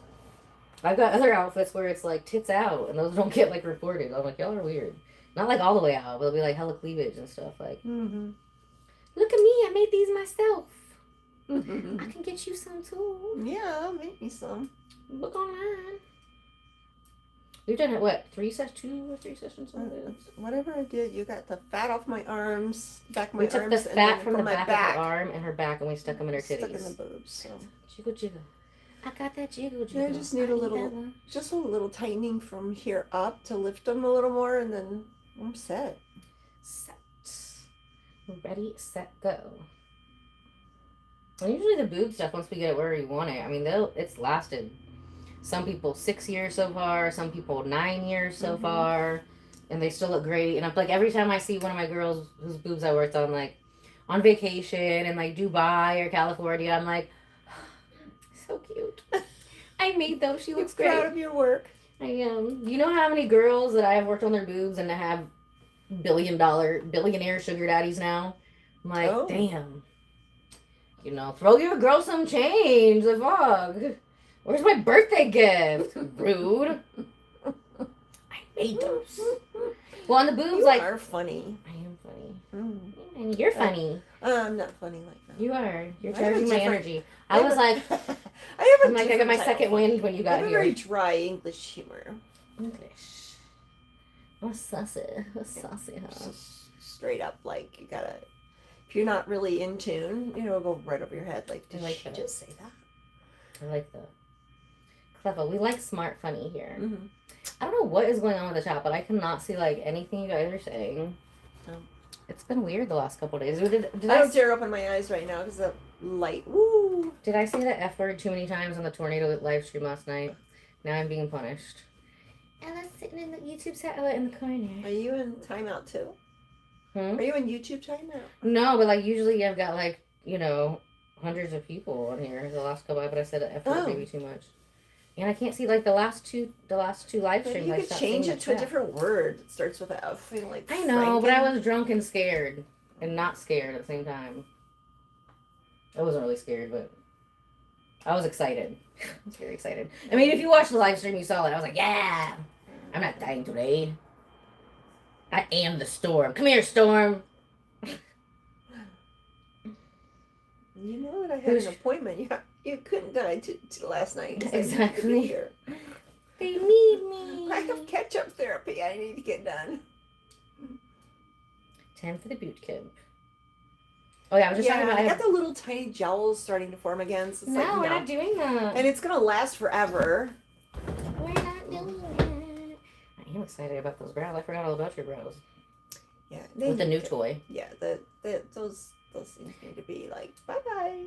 I've got other outfits where it's like tits out, and those don't get like reported. I'm like, y'all are weird. Not like all the way out, but it'll be like hella cleavage and stuff. Like, look at me, I made these myself. I can get you some too. Yeah, make me some. Look online. We've done it, what, 2 or 3 sessions on this? Whatever I did, you got the fat off my arms, back of my arms. We took the fat from the back of her arm and her back, and we stuck them in her titties. Stuck in the boobs. So. Jiggle, jiggle. I got that jiggle, jiggle. I just need a little tightening from here up to lift them a little more, and then I'm set. Set. Ready, set, go. And usually the boob stuff, once we get it where we want it, I mean, it's lasted. Some people 6 years so far, some people 9 years so far, and they still look great. And I'm like, every time I see one of my girls whose boobs I worked on, like on vacation in like Dubai or California, I'm like, so cute. I made those. She looks great. Proud of your work. I am. You know how many girls that I have worked on their boobs and have billionaire sugar daddies now? I'm like, damn. You know, throw your girl some change. The fuck. Where's my birthday gift? Rude. I made those. Well, on the boobs, you like... You are funny. I am funny. And you're funny. I'm not funny like that. You are. You're charging my energy. I got my second wind when you got here. Very dry English humor. English. I'm sassy. I'm sassy, huh? Straight up, like, you gotta... If you're not really in tune, you know, it'll go right over your head. Like, did she just say that? I like that. Clever. We like smart funny here. I don't know what is going on with the chat, but I cannot see like anything you guys are saying. It's been weird the last couple of days. I don't dare open my eyes right now because the light. Woo! Did I say the F word too many times on the tornado live stream last night? Now I'm being punished. Ella's sitting in the YouTube chat in the corner. Are you in timeout too? Are you in YouTube timeout? No, but like usually I've got like, you know, hundreds of people on here the last couple, but I said the F word maybe too much. And I can't see like the last two live streams. You could change it to a different word that starts with F. You know, like I know, but I was drunk and scared, and not scared at the same time. I wasn't really scared, but I was excited. I was very excited. I mean, if you watched the live stream, you saw it. I was like, yeah, I'm not dying today. I am the storm. Come here, Storm. You know that I had an appointment. You couldn't die to last night. Exactly. They need me. I have catch-up therapy I need to get done. Time for the boot camp. Oh yeah, I was just talking about. I got the little tiny jowls starting to form again. So it's no, we're not doing that. And it's gonna last forever. We're not doing that. I am excited about those brows. I forgot all about your brows. Yeah. With the new toy. Yeah, those things need to be like bye-bye.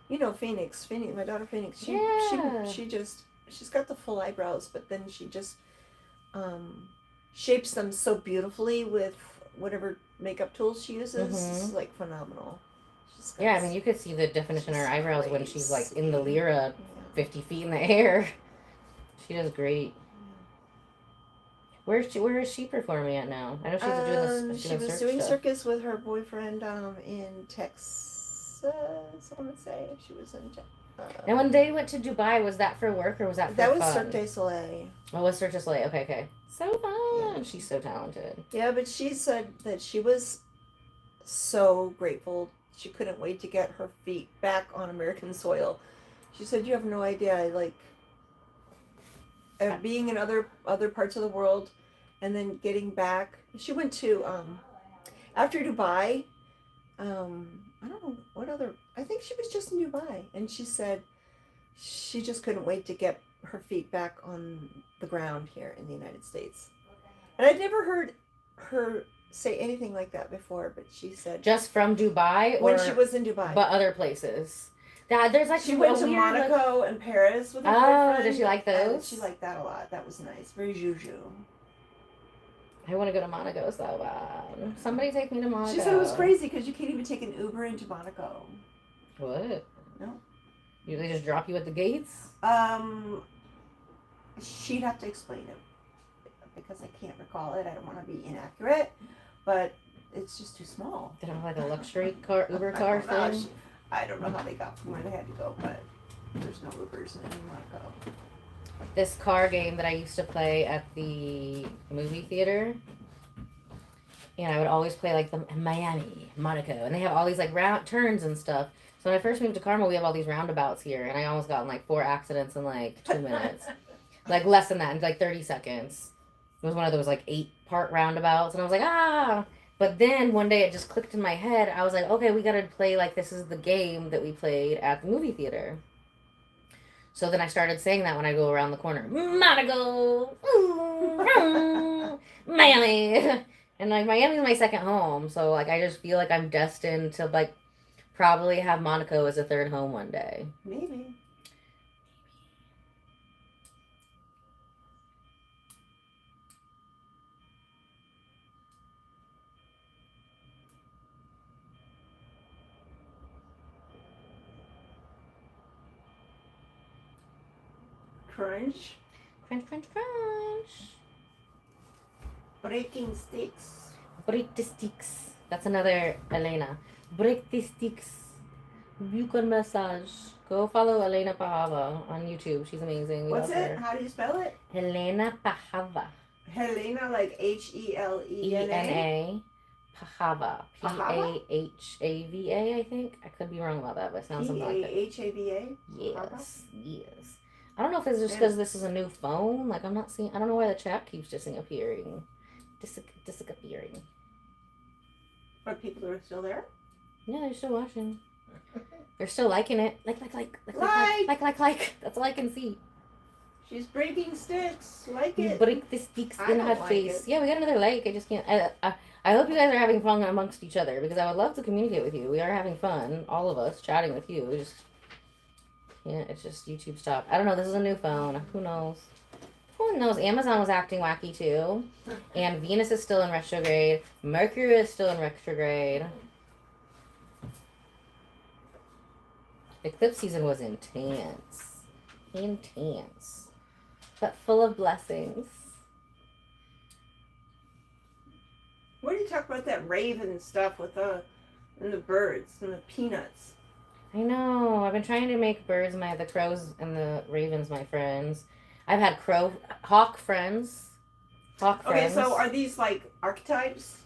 You know, Pheonix, my daughter Pheonix, she's got the full eyebrows, but then she just shapes them so beautifully with whatever makeup tools she uses. It's like phenomenal. Yeah, I mean, you could see the definition of her eyebrows when she's like in the Lyra, 50 feet in the air. She does great. Where is she performing at now? I know she's doing she was doing circus with her boyfriend in Texas. I want to say she was in And when they went to Dubai, was that for work or was that for That was fun? Cirque du Soleil. Oh, it was Cirque du Soleil. Okay. So fun. Yeah. She's so talented. Yeah, but she said that she was so grateful. She couldn't wait to get her feet back on American soil. She said, "You have no idea, like being in other parts of the world, and then getting back." She went to after Dubai. I don't know what other. I think she was just in Dubai, and she said she just couldn't wait to get her feet back on the ground here in the United States. And I'd never heard her say anything like that before, but she said just from Dubai, when she was in Dubai, but other places. There's like she went to Monaco and Paris with her boyfriend. Did she like those? She liked that a lot. That was nice. Very juju. I want to go to Monaco so bad. Somebody take me to Monaco. She said it was crazy because you can't even take an Uber into Monaco. What? No. They just drop you at the gates? She'd have to explain it because I can't recall it. I don't want to be inaccurate, but it's just too small. They don't have like a luxury car, Uber car thing? I don't know how they got from where they had to go, but there's no Ubers in Monaco. This car game that I used to play at the movie theater, and I would always play like the Miami, Monaco, and they have all these like round turns and stuff. So when I first moved to Carmel, we have all these roundabouts here, and I almost got in like 4 accidents in like 2 minutes. Like less than that, in like 30 seconds. It was one of those like 8-part roundabouts, and I was like, ah! But then one day it just clicked in my head. I was like, okay, we gotta play like this is the game that we played at the movie theater. So then I started saying that when I go around the corner. Monaco! Miami! And like Miami's my second home, so like I just feel like I'm destined to like probably have Monaco as a third home one day. Maybe. Crunch. Crunch, crunch, crunch. Breaking sticks. Break the sticks. That's another Elena. Break the sticks. You can massage. Go follow Elena Pahava on YouTube. She's amazing. What's it? How do you spell it? Helena Pahava. Helena, like Helena. E-N-A. Pahava. P-A-H-A-V-A, I think. I could be wrong about that, but it sounds something like that. P-A-H-A-V-A? Yes. Yes. I don't know if it's just because this is a new phone. Like, I'm not seeing... I don't know why the chat keeps disappearing. Disappearing. But people are still there? Yeah, they're still watching. They're still liking it. Like. That's all I can see. She's breaking sticks. Like it. Break the sticks in her face. It. Yeah, we got another like. I just can't. I hope you guys are having fun amongst each other because I would love to communicate with you. We are having fun, all of us, chatting with you. We just can't. It's just YouTube stopped. I don't know. This is a new phone. Who knows? Who knows? Amazon was acting wacky too. And Venus is still in retrograde. Mercury is still in retrograde. Eclipse season was intense. Intense. But full of blessings. What do you talk about that raven stuff with the birds and the peanuts? I know. I've been trying to make birds the crows and the ravens my friends. I've had hawk friends. Okay, so are these like archetypes?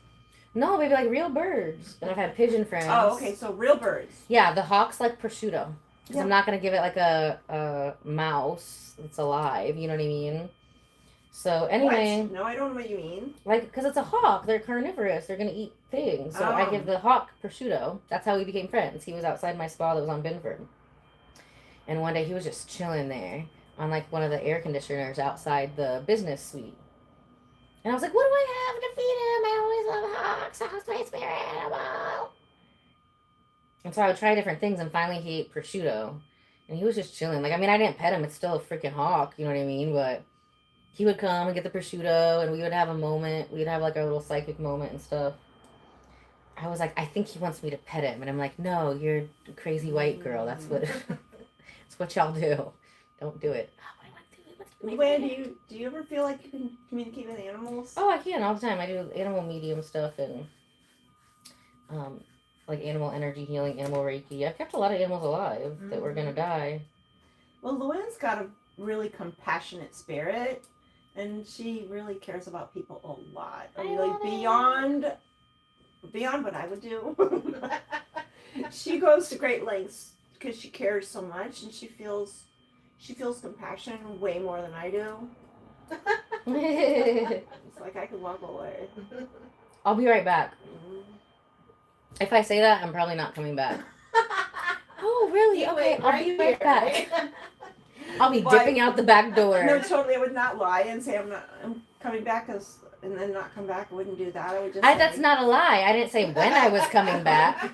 No, maybe like real birds. And I've had pigeon friends. Oh, okay, so real birds. Yeah, the hawk's like prosciutto. Because Yeah. I'm not going to give it like a mouse that's alive. You know what I mean? So anyway. What? No, I don't know what you mean. Like, because it's a hawk. They're carnivorous. They're going to eat things. So I give the hawk prosciutto. That's how we became friends. He was outside my spa that was on Binford. And one day he was just chilling there on like one of the air conditioners outside the business suite. And I was like, what do I have to feed him? I always love hawks. Hawk's my spirit animal. And so I would try different things, and finally he ate prosciutto. And he was just chilling. Like, I mean, I didn't pet him. It's still a freaking hawk, you know what I mean? But he would come and get the prosciutto, and we would have a moment. We'd have like our little psychic moment and stuff. I was like, I think he wants me to pet him. And I'm like, no, you're a crazy white girl. That's what that's what y'all do. Don't do it. When do you ever feel like you can communicate with animals? Oh, I can all the time. I do animal medium stuff, and like animal energy healing, animal Reiki. I've kept a lot of animals alive that were gonna die. Well, Luann's got a really compassionate spirit, and she really cares about people a lot. Really beyond what I would do. She goes to great lengths because she cares so much, and she feels compassion way more than I do. It's like I could walk away. I'll be right back. If I say that, I'm probably not coming back. Oh, really? Okay, I'll be right back. I'll be dipping out the back door. No, totally. I would not lie and say I'm coming back, and then not come back. I wouldn't do that. I would just. That's not a lie. I didn't say when I was coming back.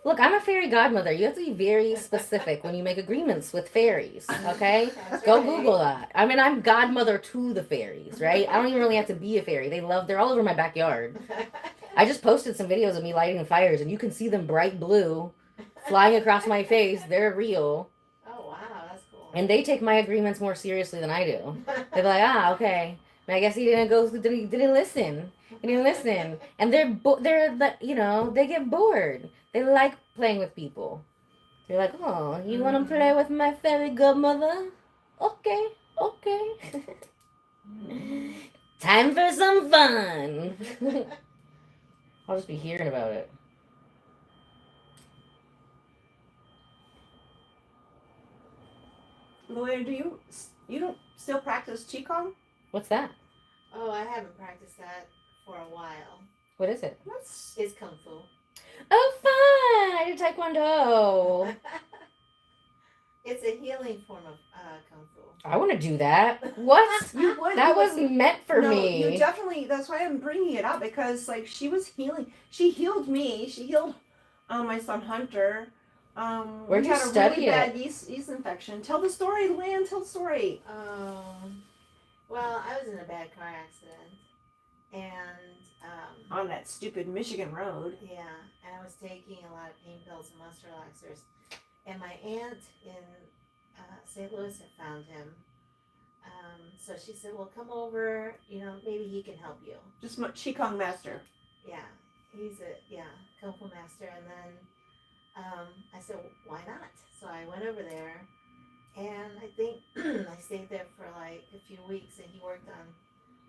Look, I'm a fairy godmother. You have to be very specific when you make agreements with fairies, okay? Go Google that. I mean, I'm godmother to the fairies, right? I don't even really have to be a fairy. They're all over my backyard. I just posted some videos of me lighting fires, and you can see them bright blue flying across my face. They're real. Oh, wow, that's cool. And they take my agreements more seriously than I do. They're like, okay. And I guess he didn't listen. He didn't listen. And they get bored. They like playing with people. They're like, oh, you want to play with my fairy godmother? Okay. Time for some fun. I'll just be hearing about it. Luann, do you don't still practice Qigong? What's that? Oh, I haven't practiced that for a while. What is it? It's Kung Fu. Oh, fun! I do Taekwondo. It's a healing form of Kung Fu. I want to do that. What? You would. That was meant for No, me. you definitely. That's why I'm bringing it up, because like she was healing. She healed me. She healed my son Hunter. Where'd we you had a study really it? bad yeast infection. Tell the story, Luann. Tell the story. Well, I was in a bad car accident, and On that stupid Michigan road. yeah, and I was taking a lot of pain pills and muscle relaxers, and my aunt in St. Louis had found him. So she said, "Well, come over. Maybe he can help you." Just my Qigong master. Yeah, he's a Kung Fu master, and then I said, well, why not? So I went over there, and I think I stayed there for like a few weeks, and he worked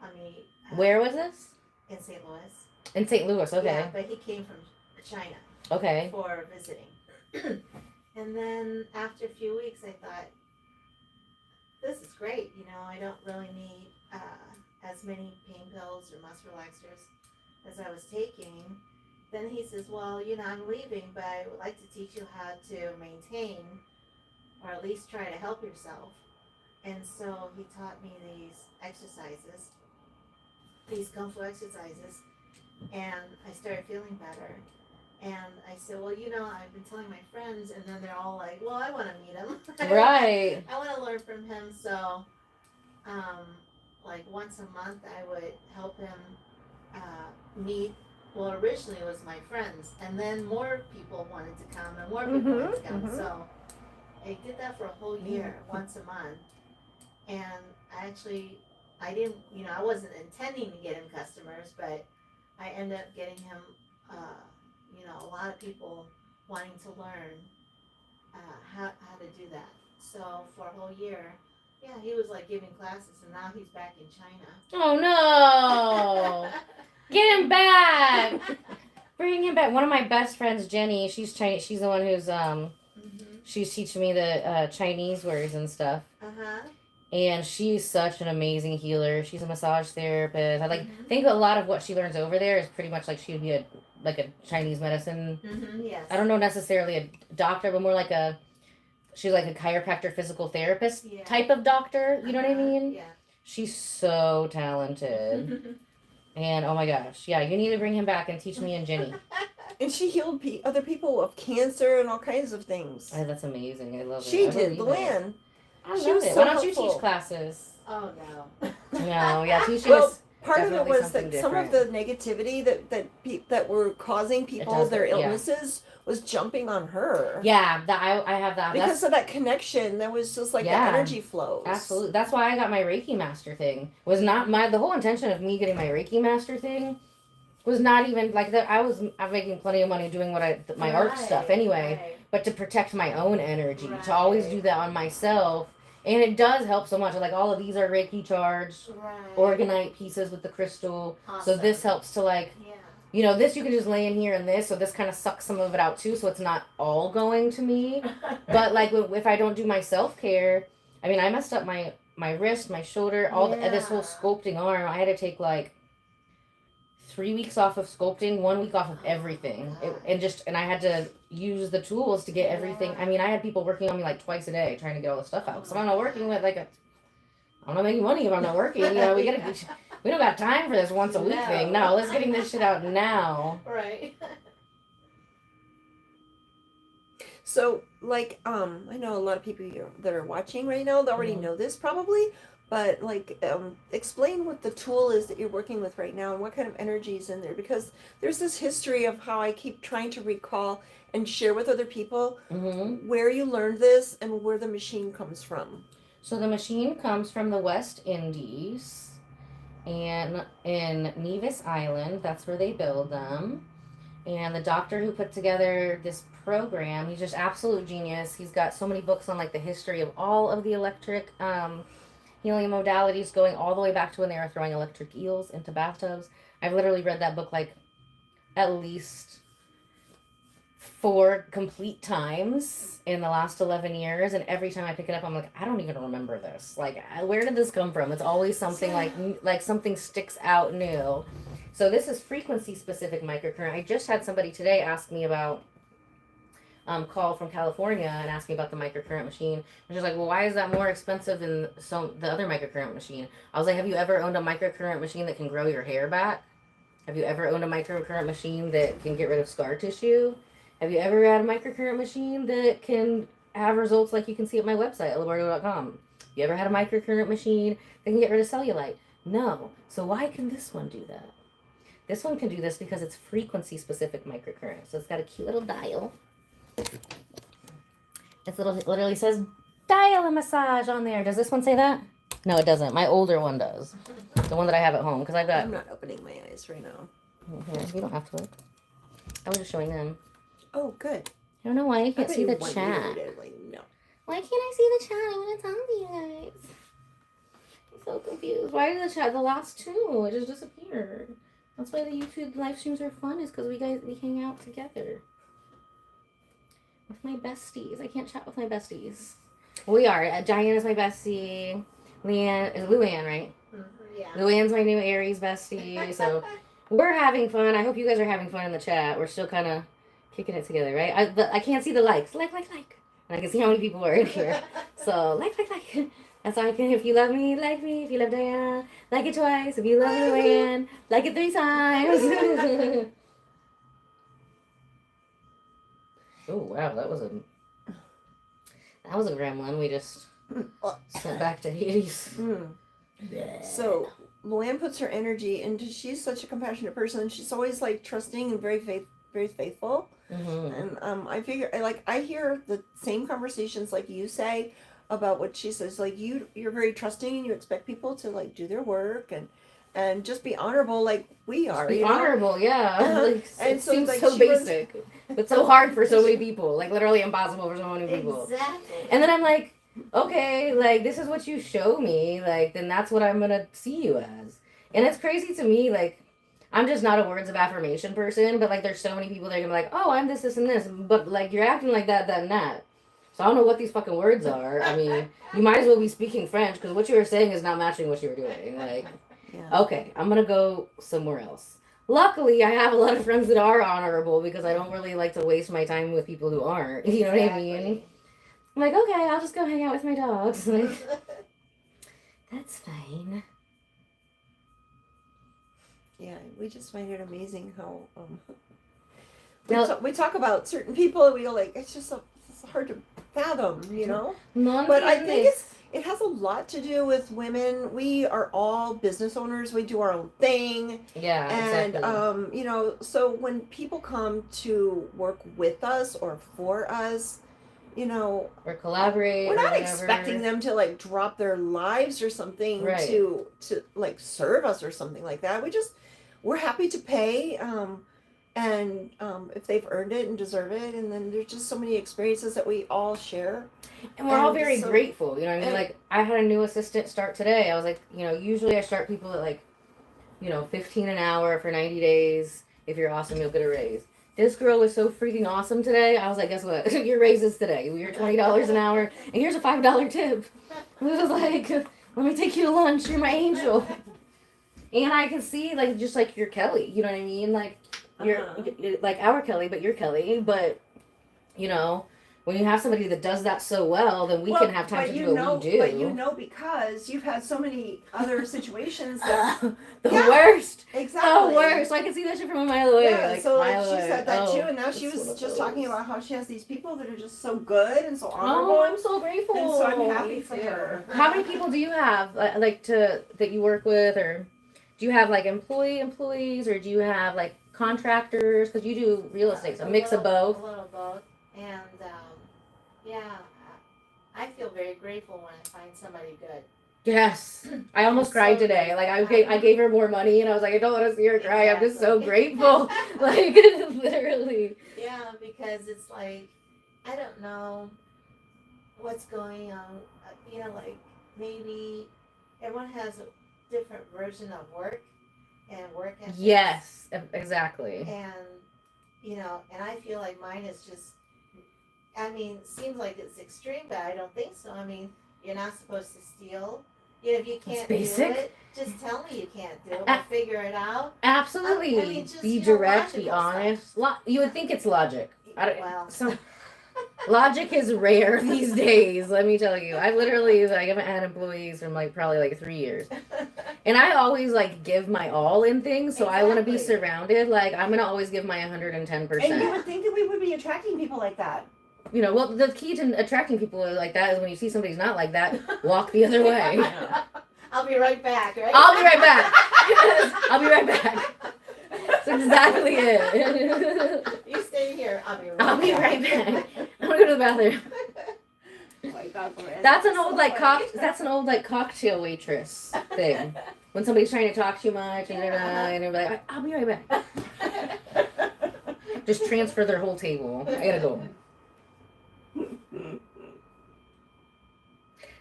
on me. Where was this? In St. Louis. In St. Louis, okay. Yeah, but he came from China. Okay. For visiting. And then after a few weeks, I thought, this is great. I don't really need as many pain pills or muscle relaxers as I was taking. Then he says, well, I'm leaving, but I would like to teach you how to maintain, or at least try to help yourself. And so he taught me these exercises, these Kung Fu exercises, and I started feeling better. And I said, well, I've been telling my friends, and then they're all like, well, I want to meet him. Right. I want to learn from him. So, like once a month, I would help him meet. Well, originally it was my friends, and then more people wanted to come, and more people wanted to come. So I did that for a whole year, once a month. And I didn't, I wasn't intending to get him customers, but I ended up getting him, a lot of people wanting to learn how to do that. So for a whole year, yeah, he was like giving classes, and now he's back in China. Oh no! Get him back! Bring him back. One of my best friends, Jenny, she's Chinese. She's the one who's she's teaching me the Chinese words and stuff. And she's such an amazing healer. She's a massage therapist. I think a lot of what she learns over there is pretty much like she would be a Chinese medicine. Yes. I don't know necessarily a doctor, but more like she's like a chiropractor, physical therapist type of doctor. You know what I mean? Yeah. She's so talented. And oh my gosh, yeah, you need to bring him back and teach me and Jenny. And she healed other people of cancer and all kinds of things. Oh, that's amazing. I love it. She did, Luann. I love it. Why don't you teach classes? Oh no. No, yeah, teaching Well, is part of it definitely was something that some of the negativity that were causing people their illnesses was jumping on her. Yeah, I have that. Because of that connection, there was just like the energy flows. Absolutely. That's why I got my Reiki master thing. Was not the whole intention of me getting my Reiki master thing was not even like that. I'm making plenty of money doing my art stuff anyway. Right. But to protect my own energy, Right. to always do that on myself, and it does help so much. Like all of these are Reiki charged, Right. organite pieces with the crystal. Awesome. So this helps to like, Yeah. this you can just lay in here and this. So this kind of sucks some of it out too. So it's not all going to me. But like if I don't do my self care, I mean, I messed up my wrist, my shoulder, this whole sculpting arm. I had to take like 3 weeks off of sculpting, 1 week off of everything, and I had to use the tools to get everything. I mean, I had people working on me like twice a day trying to get all the stuff out because I'm not working with I'm not making money if I'm not working. We don't got time for this once a week thing. No, let's getting this shit out now. Right. So, like, I know a lot of people that are watching right now, they already know this probably, but like, explain what the tool is that you're working with right now and what kind of energy is in there, because there's this history of how I keep trying to recall and share with other people where you learned this and where the machine comes from. So the machine comes from the West Indies, and in Nevis Island, that's where they build them. And the doctor who put together this program, he's just absolute genius. He's got so many books on like the history of all of the electric healing modalities, going all the way back to when they were throwing electric eels into bathtubs. I've literally read that book like at least 4 complete times in the last 11 years, and every time I pick it up I'm like, I don't even remember this. Like, where did this come from? It's always something like something sticks out new. So this is frequency specific microcurrent. I just had somebody today ask me about call from California and ask me about the microcurrent machine. And she's like, well, why is that more expensive than the other microcurrent machine? I was like, have you ever owned a microcurrent machine that can grow your hair back? Have you ever owned a microcurrent machine that can get rid of scar tissue? Have you ever had a microcurrent machine that can have results like you can see at my website, bardo.com? You ever had a microcurrent machine that can get rid of cellulite? No. So why can this one do that? This one can do this because it's frequency specific microcurrent. So it's got a cute little dial. It literally says dial a massage on there. Does this one say that? No, it doesn't. My older one does. The one that I have at home, because I've got. I'm not opening my eyes right now. You don't have to look. I was just showing them. Oh, good. I don't know why I can't see the chat. No. Why can't I see the chat? I want to talk to you guys. I'm so confused. Why did the last 2? It just disappeared. That's why the YouTube live streams are fun, is because we hang out together. With my besties. I can't chat with my besties. We are. Diana's my bestie. Luann, right? Yeah. Luann's my new Aries bestie. So we're having fun. I hope you guys are having fun in the chat. We're still kind of kicking it together, right? I can't see the likes. Like. And I can see how many people are in here. So, like. That's all I can. If you love me, like me. If you love Diana, like it twice. If you love Luann, like it 3 times. Oh, wow. That was a gremlin. We just sent back to Hades. So Luann puts her energy into, she's such a compassionate person. She's always like trusting and very faithful. And I figure, I hear the same conversations like you say about what she says. Like you're very trusting and you expect people to like do their work and just be honorable like we are. Be honorable, yeah. And it so seems like so basic, but so hard for so many people. Like literally impossible for so many people. Exactly. And then I'm like, okay, like this is what you show me. Like then that's what I'm gonna see you as. And it's crazy to me. Like I'm just not a words of affirmation person. But like there's so many people that are gonna be like, oh, I'm this, and this. But like you're acting like that, and that. So I don't know what these fucking words are. I mean, you might as well be speaking French because what you were saying is not matching what you were doing. Like. Yeah. Okay, I'm gonna go somewhere else. Luckily, I have a lot of friends that are honorable because I don't really like to waste my time with people who aren't. You know what I mean? I'm like, okay, I'll just go hang out with my dogs. Like, that's fine. Yeah, we just find it amazing how Now, we talk about certain people and we go like, it's hard to fathom, you know? None But I think it has a lot to do with women. We are all business owners. We do our own thing. Yeah, and exactly. So when people come to work with us or for us, or collaborate. We're not or expecting them to like drop their lives or something Right. to like serve us or something like that. we're happy to pay, and if they've earned it and deserve it, and then there's just so many experiences that we all share. And we're all very so- grateful, you know what I mean? and- Like, I had a new assistant start today. I was like, you know, usually I start people at like, you know, 15 an hour for 90 days. If you're awesome, you'll get a raise. This girl was so freaking awesome today. I was like, guess what? Your raise is today. You're $20 an hour, and here's a $5 tip. It was like, let me take you to lunch. You're my angel. And I can see, like, just like you're Kelly. You know what I mean? Like, you're like our Kelly, but you're Kelly. But, you know, when you have somebody that does that so well, then we can have time to do what we do. But you know, because you've had so many other situations that the worst. exactly. The worst. So I can see that shit from a mile away. Yeah, like, so mile she away. said that Oh, too, and now she it's one was of just those. talking about how she has these people that are just so good and so honorable. Oh, I'm so grateful. And so I'm happy for her. How many people do you have, like, that you work with, or do you have like employees, or do you have like contractors? Because you do real estate, so a mix of both. A little both, and yeah, I feel very grateful when I find somebody good. Yes, I almost I'm cried so today. Like grateful. I gave her more money, and I was like, I don't want to see her cry. I'm just so Exactly. grateful. Like literally. Yeah, because it's like I don't know what's going on. You know, like maybe everyone has a different version of work and work ethics. Yes, exactly. And you know, and I feel like mine is just. I mean, it seems like it's extreme, but I don't think so. I mean, you're not supposed to steal. You know, if you can't do basic. it, just tell me you can't do it. We'll figure it out. Absolutely. I mean, just, be you know, direct. Be logical honest. You would think it's logic. Well, So logic is rare these days. Let me tell you. I literally like haven't had employees from like probably like 3 years, and I always like give my all in things. So I want to be Exactly. surrounded. Like I'm gonna always give my 110%. And you would think that we would be attracting people like that. You know, well, the key to attracting people like that is when you see somebody's not like that, walk the other way. I'll be right back, right? I'll be right back. I'll be right back. That's exactly it. You stay here. I'll be right back. I'm gonna go to the bathroom. Oh my God, Lorraine. That's an old like funny. That's an old like cocktail waitress thing. When somebody's trying to talk too much and they're like, I'll be right back. Just transfer their whole table. I gotta go.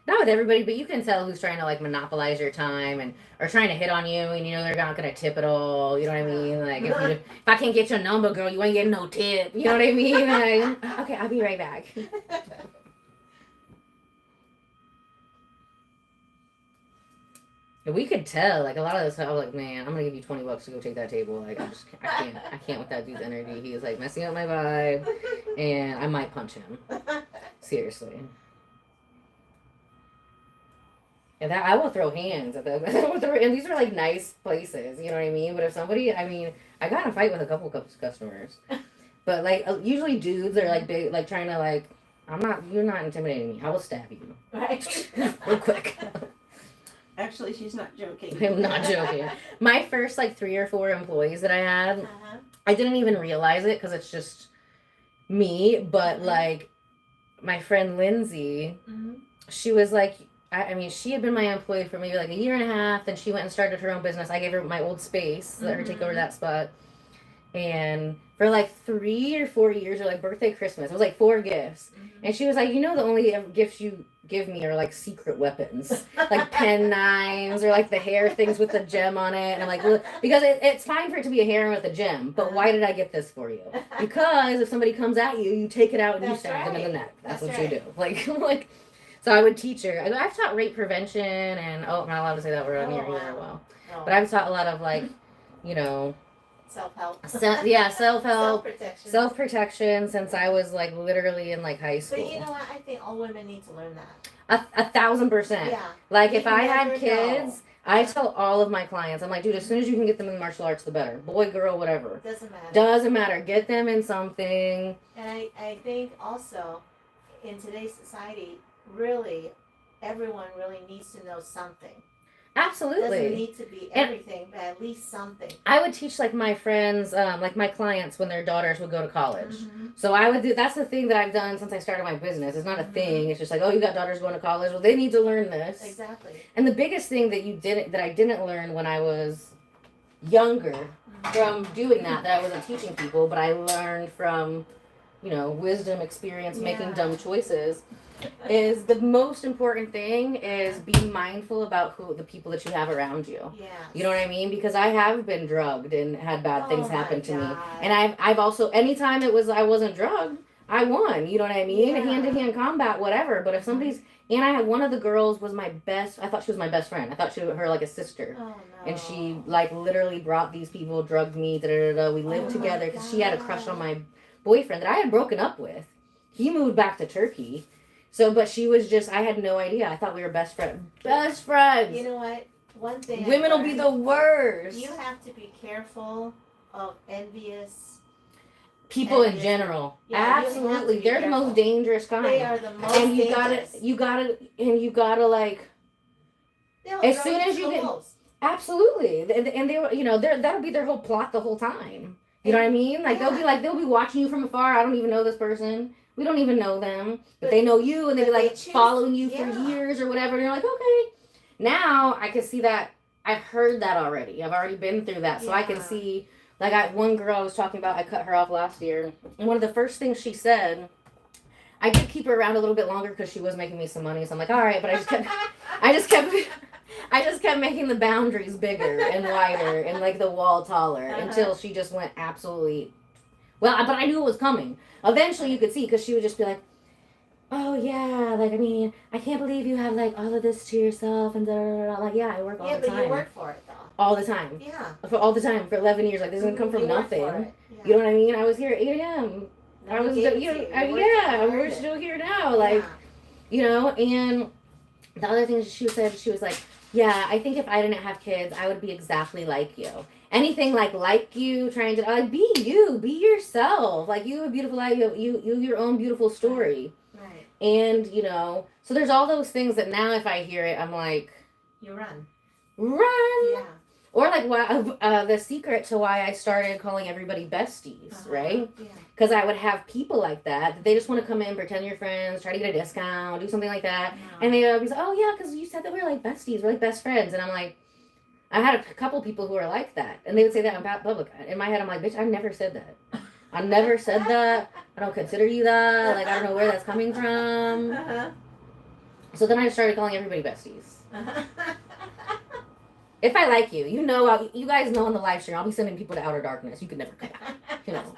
Not with everybody, but you can tell who's trying to like monopolize your time and or trying to hit on you, and you know they're not gonna tip at all. You know what I mean? Like if I can't get your number, girl, you ain't getting no tip. You know what I mean? Like, okay, I'll be right back. And we could tell, like a lot of this stuff. I was like, man, I'm gonna give you $20 to go take that table. Like I can't with that dude's energy. He is like messing up my vibe, and I might punch him. Seriously. And that I will throw hands at them. And these are like nice places, you know what I mean? But if somebody, I mean, I got in a fight with a couple of customers, but like usually dudes are like big, like trying to like, you're not intimidating me. I will stab you, Right. real quick. Actually, she's not joking. I'm not joking. My first like 3 or 4 employees that I had, Uh-huh. I didn't even realize it because it's just me. But like my friend Lindsay, Mm-hmm. she was like, I mean, she had been my employee for maybe like a year and a half. Then she went and started her own business. I gave her my old space, let her take over that spot. And for like 3 or 4 years, or like birthday, Christmas, it was like 4 gifts. And she was like, you know, the only gifts you give me are like secret weapons, like pen knives or like the hair things with the gem on it. And I'm like, well, because it's fine for it to be a hair with a gem, but why did I get this for you? Because if somebody comes at you, you take it out and you That's stab them in the right. neck. That's That's what you do. Like. So I would teach her. I've taught rape prevention and I'm not allowed to say that word on here either. Well, Oh, but I've taught a lot of like, you know, self-help. self-help, Self-protection. self-protection since I was like literally in like high school. But you know what? I think all women need to learn that. 1,000%. Yeah. Like You if I had never kids, I tell all of my clients, I'm like, dude, as soon as you can get them in martial arts, the better. Boy, girl, whatever. Doesn't matter. Doesn't matter. Get them in something. And I think also in today's society, really, everyone really needs to know something. Absolutely. Doesn't need to be everything, but at least something. I would teach like my friends, like my clients when their daughters would go to college. Mm-hmm. So I would do, that's the thing that I've done since I started my business. It's not a thing. It's just like, oh, you got daughters going to college. Well, they need to learn this. Exactly. And the biggest thing that I didn't learn when I was younger from doing that I wasn't teaching people, but I learned from, wisdom, experience, making dumb choices. Is the most important thing is be mindful about the people that you have around you. Yeah. You know what I mean? Because I have been drugged and had bad things happen to me. God. And I've also, anytime I wasn't drugged, I won. You know what I mean? Yeah. Hand-to-hand combat, whatever. But if somebody's, and I had one of the girls was I thought she was my best friend. I thought she was her like a sister. Oh, no. And she like literally brought these people, drugged me, We lived together because she had a crush on my boyfriend that I had broken up with. He moved back to Turkey. So, but she was just, I had no idea. I thought we were best friends. Best friends! You know what? One thing Women will be the worst. You have to be careful of envious people in general. Yeah, absolutely. They're the most dangerous kind. They are the most and dangerous. you gotta like, They'll as throw soon you as to you the get, wolves. absolutely. And that'll be their whole plot the whole time. You know what I mean? Like, they'll be watching you from afar. I don't even know this person. We don't even know them. But they know you, and they'll be like following you for years or whatever. And you're like, okay. Now I can see that. I've heard that already. I've already been through that. So I can see, like, one girl I was talking about, I cut her off last year. And one of the first things she said, I did keep her around a little bit longer because she was making me some money. So I'm like, all right. But I just kept making the boundaries bigger and wider and like the wall taller until she just went absolutely, well, but I knew it was coming. Eventually you could see, because she would just be like, oh yeah, like, I mean, I can't believe you have like all of this to yourself and da da da da. Like, yeah, I work all the time. Yeah, but you work for it though. All the time. Yeah. All the time for 11 years. Like, this doesn't come from nothing. Yeah. You know what I mean? I was here at 8 a.m. We're still here now. Like, and the other thing she said, she was like, yeah, I think if I didn't have kids, I would be exactly like you. Anything like you, trying to, like, be you, be yourself. Like, you have a beautiful life, you your own beautiful story. Right. And, so there's all those things that now if I hear it, I'm like, you run. Yeah. Or like the secret to why I started calling everybody besties, right? Yeah. Because I would have people like that they just want to come in, pretend you're friends, try to get a discount, do something like that. No. And they would be like, oh yeah, because you said that we're like besties, we're like best friends. And I'm like, I had a couple people who are like that. And they would say that in public. In my head, I'm like, bitch, I never said that. I never said that. I don't consider you that. Like, I don't know where that's coming from. So then I started calling everybody besties. If I like you, you guys know on the live stream, I'll be sending people to outer darkness. You could never come back,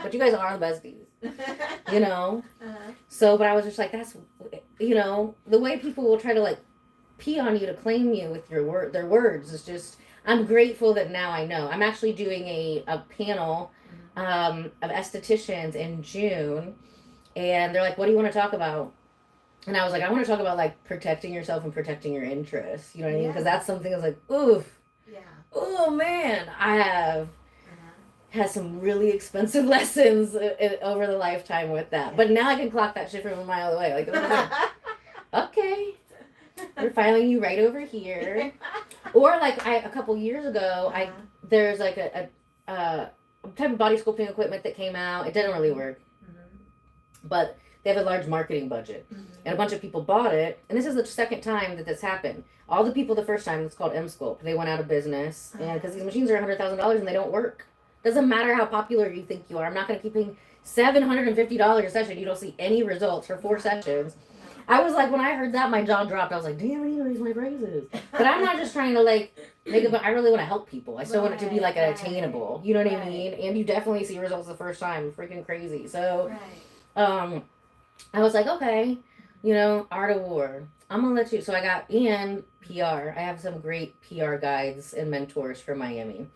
But you guys are the besties, So, but I was just like, that's, the way people will try to like pee on you to claim you with their words is just. I'm grateful that now I know. I'm actually doing a panel of estheticians in June, and they're like, "What do you want to talk about?" And I was like, "I want to talk about like protecting yourself and protecting your interests." You know what I mean? Because that's something that's like, oof. Yeah. Oh man, I have had some really expensive lessons over the lifetime with that. But now I can clock that shit from a mile away. Like, okay, we're filing you right over here. Or like a couple years ago, there's like a type of body sculpting equipment that came out. It didn't really work, but they have a large marketing budget, and a bunch of people bought it. And this is the second time that this happened. All the people the first time, it's called M-Sculpt. They went out of business, and because these machines are $100,000 and they don't work. Doesn't matter how popular you think you are. I'm not going to keep paying $750 a session. You don't see any results for 4 sessions. I was like, when I heard that, my jaw dropped. I was like, damn, I need to raise my prices. But I'm not just trying to like make it, but I really want to help people. I still want it to be like an attainable. You know what I mean? And you definitely see results the first time. Freaking crazy. So, I was like, okay, Art of War. I'm going to let you. So I got in PR. I have some great PR guides and mentors for Miami.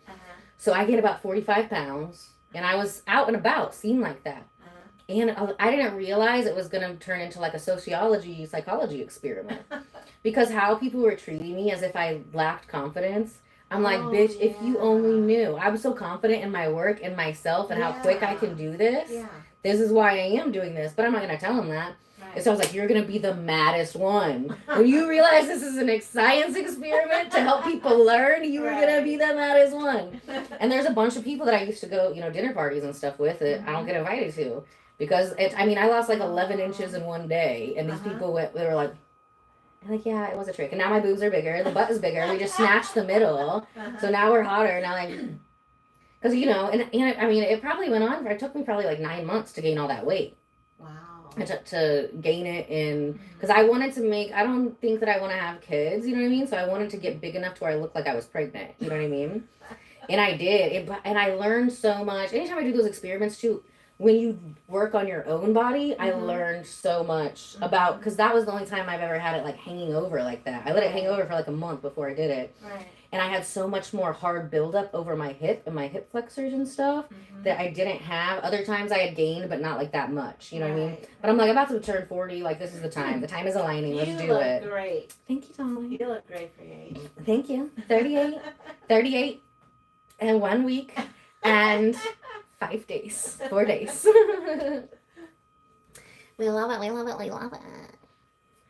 So I get about 45 pounds. And I was out and about, seemed like that. And I didn't realize it was going to turn into like a psychology experiment. Because how people were treating me as if I lacked confidence. I'm like, bitch, if you only knew. I was so confident in my work and myself and how quick I can do this. Yeah. This is why I am doing this. But I'm not going to tell them that. Right. So I was like, you're going to be the maddest one. When you realize this is an science experiment to help people learn, you were going to be the maddest one. And there's a bunch of people that I used to go, dinner parties and stuff with that I don't get invited to. Because, I lost like 11 inches in one day. And these people they were like, yeah, it was a trick. And now my boobs are bigger. The butt is bigger. We just snatched the middle. So now we're hotter. Now, like, Because, and I mean, it probably went on, it took me probably like 9 months to gain all that weight. Wow. To gain it in, because I wanted to I don't think that I want to have kids, you know what I mean? So I wanted to get big enough to where I looked like I was pregnant, you know what I mean? And I did, and I learned so much. Anytime I do those experiments too, when you work on your own body, I learned so much about, because that was the only time I've ever had it like hanging over like that. I let it hang over for like a month before I did it. Right. And I had so much more hard buildup over my hip and my hip flexors and stuff that I didn't have. Other times I had gained, but not like that much. You know what I mean? But I'm like, about to turn 40. Like, this is the time. The time is aligning. Let's do it. You look great. Thank you, Tommy. You look great for your age. Thank you. 38 and 1 week and 5 days. 4 days. We love it. We love it. We love it.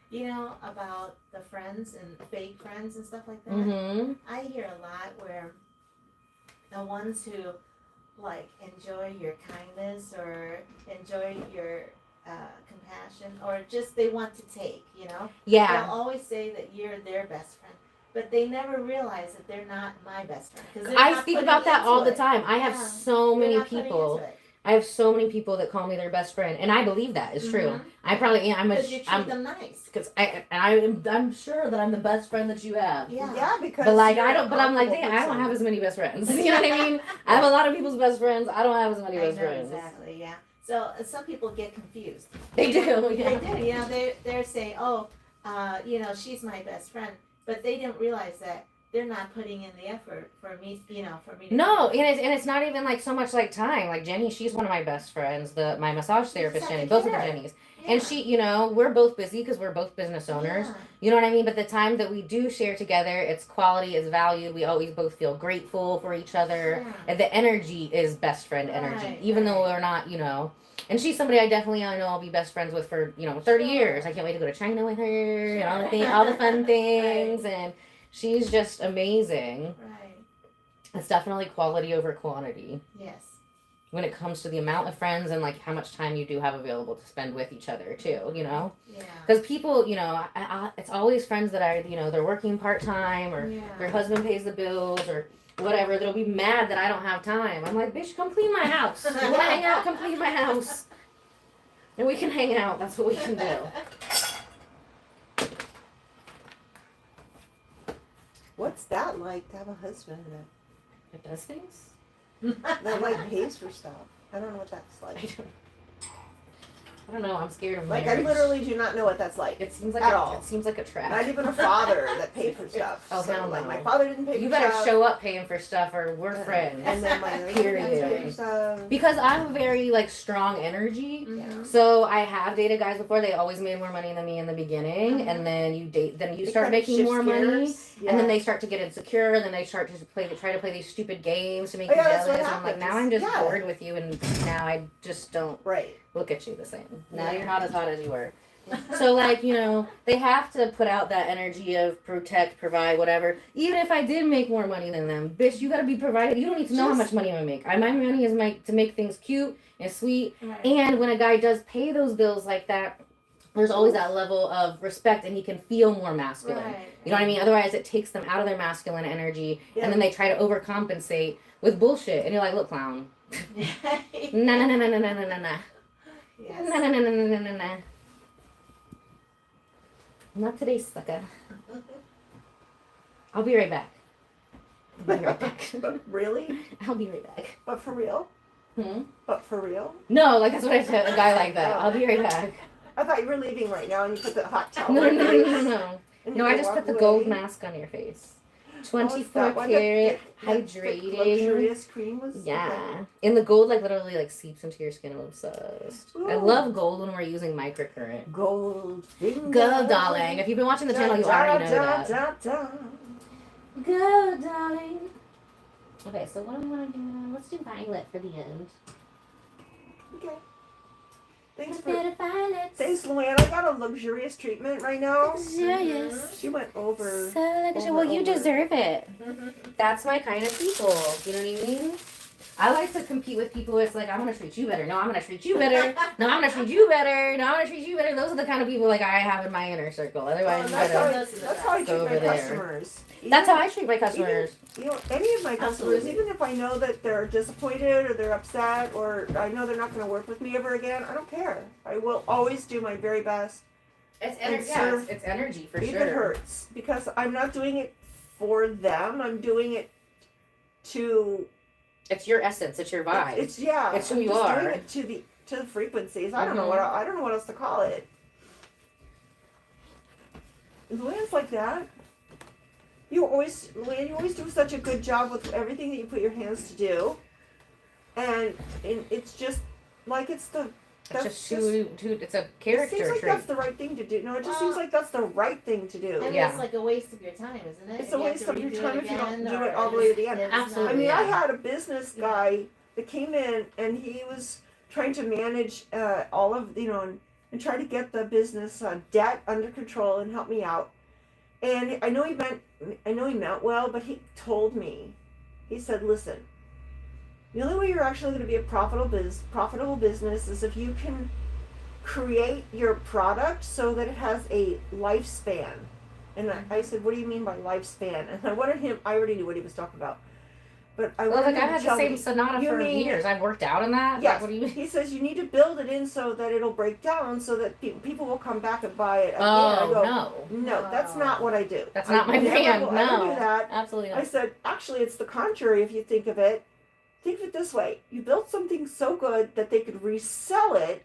You know, about the friends and fake friends and stuff like that. I hear a lot where the ones who like enjoy your kindness or enjoy your compassion or just they want to take, Yeah. They'll always say that you're their best friend, but they never realize that they're not my best friend. I speak about that all the time. I have so many They're not putting people. into it. I have so many people that call me their best friend, and I believe that is true. I probably am. Because you treat them nice. Because I'm sure that I'm the best friend that you have. Yeah, because. But like I don't. But I'm like, dang, I don't have as many best friends. You know what I mean? I have a lot of people's best friends. I don't have as many best friends. Exactly. Yeah. So some people get confused. They do. Yeah. They do. They're saying, oh, she's my best friend, but they didn't realize that they're not putting in the effort for me, for me to. No, and it's not even like so much like time. Like Jenny, she's one of my best friends. My massage therapist, Jenny, both of the Jennies. Yeah. And she, we're both busy because we're both business owners. Yeah. You know what I mean? But the time that we do share together, it's quality, it's valued. We always both feel grateful for each other. Yeah. And the energy is best friend energy, even though we're not, And she's somebody I definitely know I'll be best friends with for 30 years. I can't wait to go to China with her and all the fun things and. She's just amazing. Right. It's definitely quality over quantity. Yes. When it comes to the amount of friends and like how much time you do have available to spend with each other too, Yeah. Because people, it's always friends that are, they're working part-time or their husband pays the bills or whatever. They'll be mad that I don't have time. I'm like, bitch, come clean my house. You want to hang out? Come clean my house. And we can hang out. That's what we can do. What's that like to have a husband It does things? that like pays for stuff? I don't know what that's like. I don't know. I'm scared of like marriage. I literally do not know what that's like. It seems like at all. It seems like a trap. Not even a father that paid for stuff. Oh, so, hell like, no. my father didn't pay for stuff. You better show up paying for stuff or we're friends. And then my period. Because I'm very like strong energy. Mm-hmm. So I have dated guys before. They always made more money than me in the beginning, and then you start making more money, and then they start to get insecure, and then they start to try to play these stupid games to make you jealous. And I'm like, now I'm just bored with you, and now I just don't look at you the same. Now you're not as hot as you were. So like, they have to put out that energy of protect, provide, whatever. Even if I did make more money than them, bitch, you gotta be provided. You don't need to know how much money I make. My money is to make things cute and sweet. Right. And when a guy does pay those bills like that, there's always that level of respect and he can feel more masculine. Right. You know what I mean? Otherwise it takes them out of their masculine energy and then they try to overcompensate with bullshit. And you're like, look, clown. Nah. Yes. Nah. Not today, sucker. I'll be right back. But really? I'll be right back. But for real? But for real? No, like that's what I said. A guy like that. I'll be right back. I thought you were leaving right now and you put the hot towel. No. No, I just put the gold mask on your face. 24 karat hydrating. Luxurious cream was. Yeah. And the gold literally seeps into your skin. I'm obsessed. Ooh. I love gold when we're using microcurrent. Gold. Go, darling. If you've been watching the channel, you already know that. Go, darling. Okay, so what am I going to do? Let's do violet for the end. Okay. Thanks, Luann. I got a luxurious treatment right now. Luxurious. She went over. So luxurious. Well, you deserve it. That's my kind of people. You know what I mean? I like to compete with people. It's like, I'm going to treat you better. No, I'm going to treat you better. No, I'm going to treat you better. No, I'm going to treat you better. Those are the kind of people like I have in my inner circle. Otherwise, that's how I treat go my over there. customers. That's how I treat my customers. Any of my customers, Absolutely. even if I know that they're disappointed or they're upset or I know they're not going to work with me ever again, I don't care. I will always do my very best. It's energy. Yeah, it's energy for sure. sure. It hurts because I'm not doing it for them. I'm doing it to. It's your essence. It's your vibe. It's who you are. Doing it to the frequencies. I don't know what else to call it. Luann's like that. You always do such a good job with everything that you put your hands to do, and it's just like it's a character It seems like trait. that's the right thing to do. No, it just seems like that's the right thing to do. And Yeah. it's like a waste of your time, isn't it? It's a waste of your time if you don't do it all the way to the end. Absolutely. I mean, Yeah. I had a business guy that came in and he was trying to manage all of and try to get the business debt under control and help me out. And I know he meant well, but he told me, he said, "Listen, the only way you're actually going to be a profitable business is if you can create your product so that it has a lifespan." And I said, "What do you mean by lifespan?" And I wanted him. I already knew what he was talking about, but I wanted him to I've had the tell same me, Sonata for years. I've worked out on that. Yes. Like, what do you mean? He says you need to build it in so that it'll break down, so that people will come back and buy it again. I go, no, that's not what I do. That's not my brand. I don't No, do that. absolutely I not. said, actually, it's the contrary. If you think of it this way: you built something so good that they could resell it,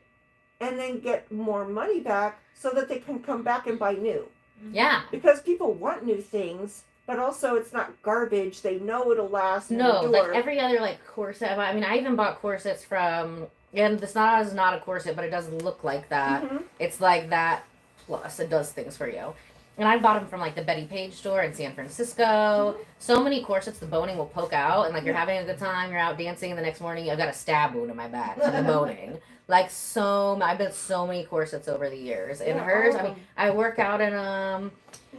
and then get more money back, so that they can come back and buy new. Yeah. Because people want new things. But also, it's not garbage. They know it'll last. No, like every other corset. I mean, I even bought corsets from, and the Sonata is not a corset, but it does look like that. Mm-hmm. It's like that plus it does things for you. And I bought them from the Betty Page store in San Francisco. Mm-hmm. So many corsets, the boning will poke out, and you're having a good time, you're out dancing, and the next morning I've got a stab wound in my back from the boning. I've built so many corsets over the years. And hers, I mean, I work out in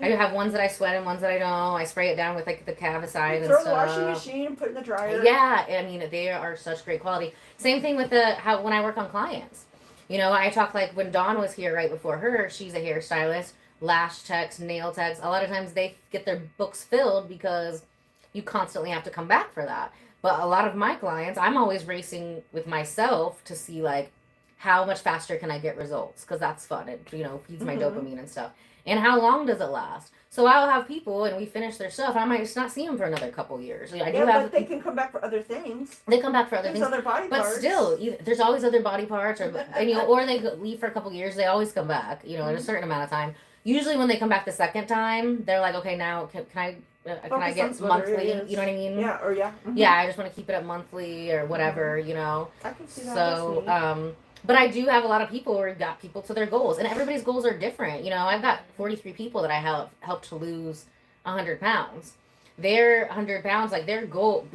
I do have ones that I sweat and ones that I don't. I spray it down with the Cavicide and stuff. stuff. Throw in the washing machine and put in the dryer. Yeah, I mean they are such great quality. Same thing with when I work on clients. I talk when Dawn was here right before her. She's a hairstylist, lash techs, nail techs. A lot of times they get their books filled because you constantly have to come back for that. But a lot of my clients, I'm always racing with myself to see how much faster can I get results, because that's fun. It feeds my dopamine and stuff. And how long does it last? So I'll have people, and we finish their stuff, and I might just not see them for another couple years. But they can come back for other things. They come back for other things. Other body but parts. Still, there's always other body parts, or they leave for a couple years. They always come back, in a certain amount of time. Usually, when they come back the second time, they're like, okay, now can I get monthly? You know what I mean? Yeah, or yeah. Mm-hmm. Yeah, I just want to keep it at monthly or whatever, I can see that. So, but I do have a lot of people where got people to their goals, and everybody's goals are different. I've got 43 people that I helped to lose 100 pounds. Their 100 pounds, their goal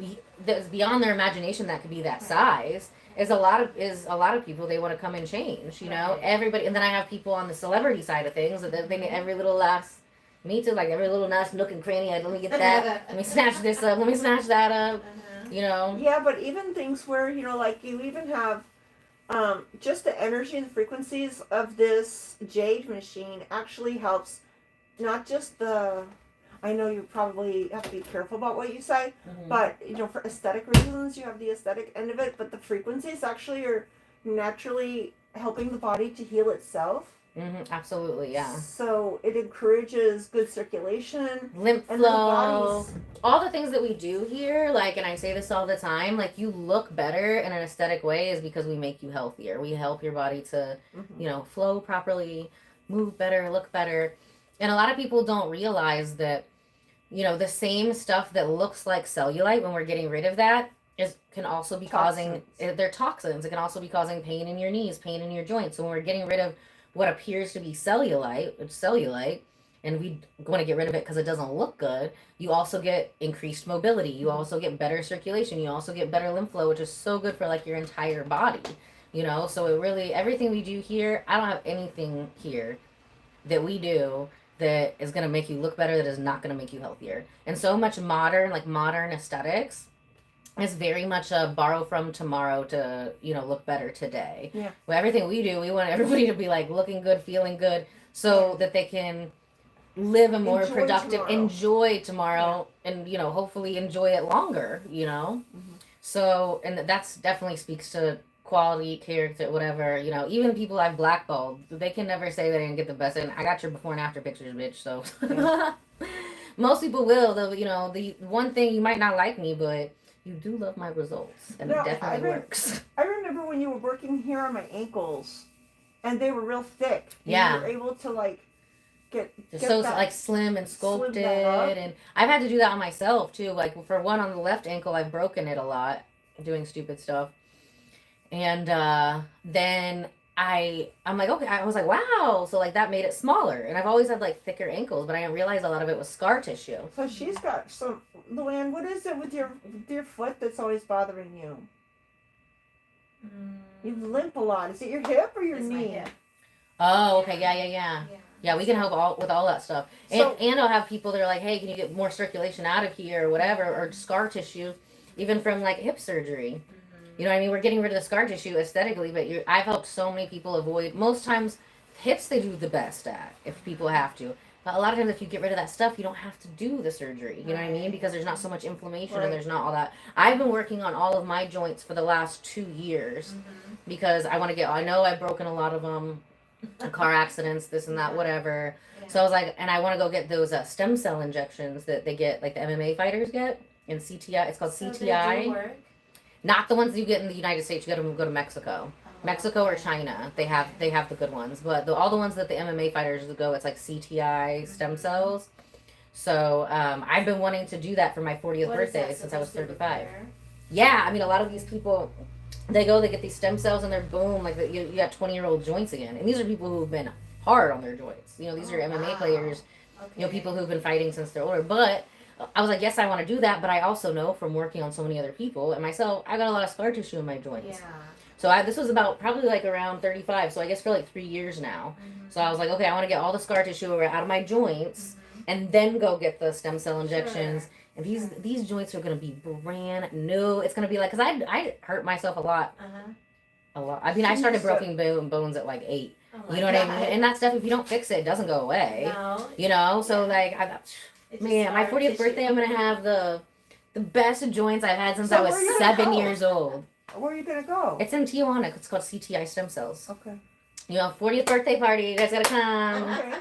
that's beyond their imagination, that could be that size. Is a lot of people, they want to come and change. Everybody, and then I have people on the celebrity side of things that they need every little last. Me too, every little nice nook and cranny. Let me get that. Let me snatch this up. Let me snatch that up. Yeah, but even things where you even have. Just the energy and the frequencies of this jade machine actually helps, not just I know you probably have to be careful about what you say, but for aesthetic reasons you have the aesthetic end of it, but the frequencies actually are naturally helping the body to heal itself. Absolutely, yeah. So it encourages good circulation, lymph flow, all the things that we do here. And I say this all the time, you look better in an aesthetic way is because we make you healthier. We help your body to, flow properly, move better, look better. And a lot of people don't realize that, the same stuff that looks like cellulite, when we're getting rid of that, can also be causing, they're toxins. It can also be causing pain in your knees, pain in your joints. So when we're getting rid of what appears to be cellulite, and we want to get rid of it because it doesn't look good, you also get increased mobility. You also get better circulation. You also get better lymph flow, which is so good for your entire body. So it really, everything we do here, I don't have anything here that we do that is going to make you look better, that is not going to make you healthier. And so much modern aesthetics, It's very much a borrow from tomorrow to, look better today. Yeah. Well, everything we do, we want everybody to be like looking good, feeling good, so that they can live a more productive, enjoy tomorrow, and hopefully enjoy it longer. So, and that's definitely speaks to quality, character, whatever. Even people I've blackballed, they can never say they didn't get the best. And I got your before and after pictures, bitch. So most people will. Though, the one thing you might not like me, but you do love my results, and it definitely works. I remember when you were working here on my ankles, and they were real thick. Yeah. You were able to get so that, like slim and sculpted, and I've had to do that on myself too. Like for one on the left ankle, I've broken it a lot doing stupid stuff, and then I'm like, okay, I was like, wow, so like that made it smaller, and I've always had like thicker ankles, but I didn't realize a lot of it was scar tissue. So she's got some. Luann, what is it with your foot that's always bothering you? You limp a lot. Is it your hip or your knee? My hip. Oh, okay, yeah. We can help with all that stuff, and I'll have people that are like, hey, can you get more circulation out of here or whatever, or scar tissue, even from like hip surgery. You know what I mean? We're getting rid of the scar tissue aesthetically, but I've helped so many people avoid. Most times, hips they do the best at if people have to. But a lot of times, if you get rid of that stuff, you don't have to do the surgery. You know what I mean? Because there's not so much inflammation and there's not all that. I've been working on all of my joints for the last 2 years because I want to I know I've broken a lot of them, car accidents, this and that, whatever. Yeah. So I was like, and I want to go get those stem cell injections that they get, like the MMA fighters get in CTI. It's called CTI. They do work? Not the ones you get in the United States. You got to go to Mexico. Mexico or China, they have the good ones, but all the ones that the MMA fighters go, it's like CTI stem cells. So I've been wanting to do that for my 40th birthday since I was 35. Yeah, I mean a lot of these people, they get these stem cells and they're boom, like you got 20-year-old joints again, and these are people who've been hard on their joints. These are MMA players, people who've been fighting since they're older. But I was like, yes, I want to do that, but I also know from working on so many other people and myself, I got a lot of scar tissue in my joints. Yeah. So this was about probably like around 35, so I guess for like 3 years now. So I was like, okay, I want to get all the scar tissue out of my joints and then go get the stem cell injections. Sure. And these joints are going to be brand new. It's going to be like, because I hurt myself a lot. A lot. I mean, I started breaking bones at like 8. Oh you know what I mean? And that stuff, if you don't fix it, it doesn't go away. No. So like, my 40th birthday, I'm going to have the best joints I've had since I was 7 years old. Where are you going to go? It's in Tijuana. It's called CTI Stem Cells. Okay. 40th birthday party. You guys got to come. Okay.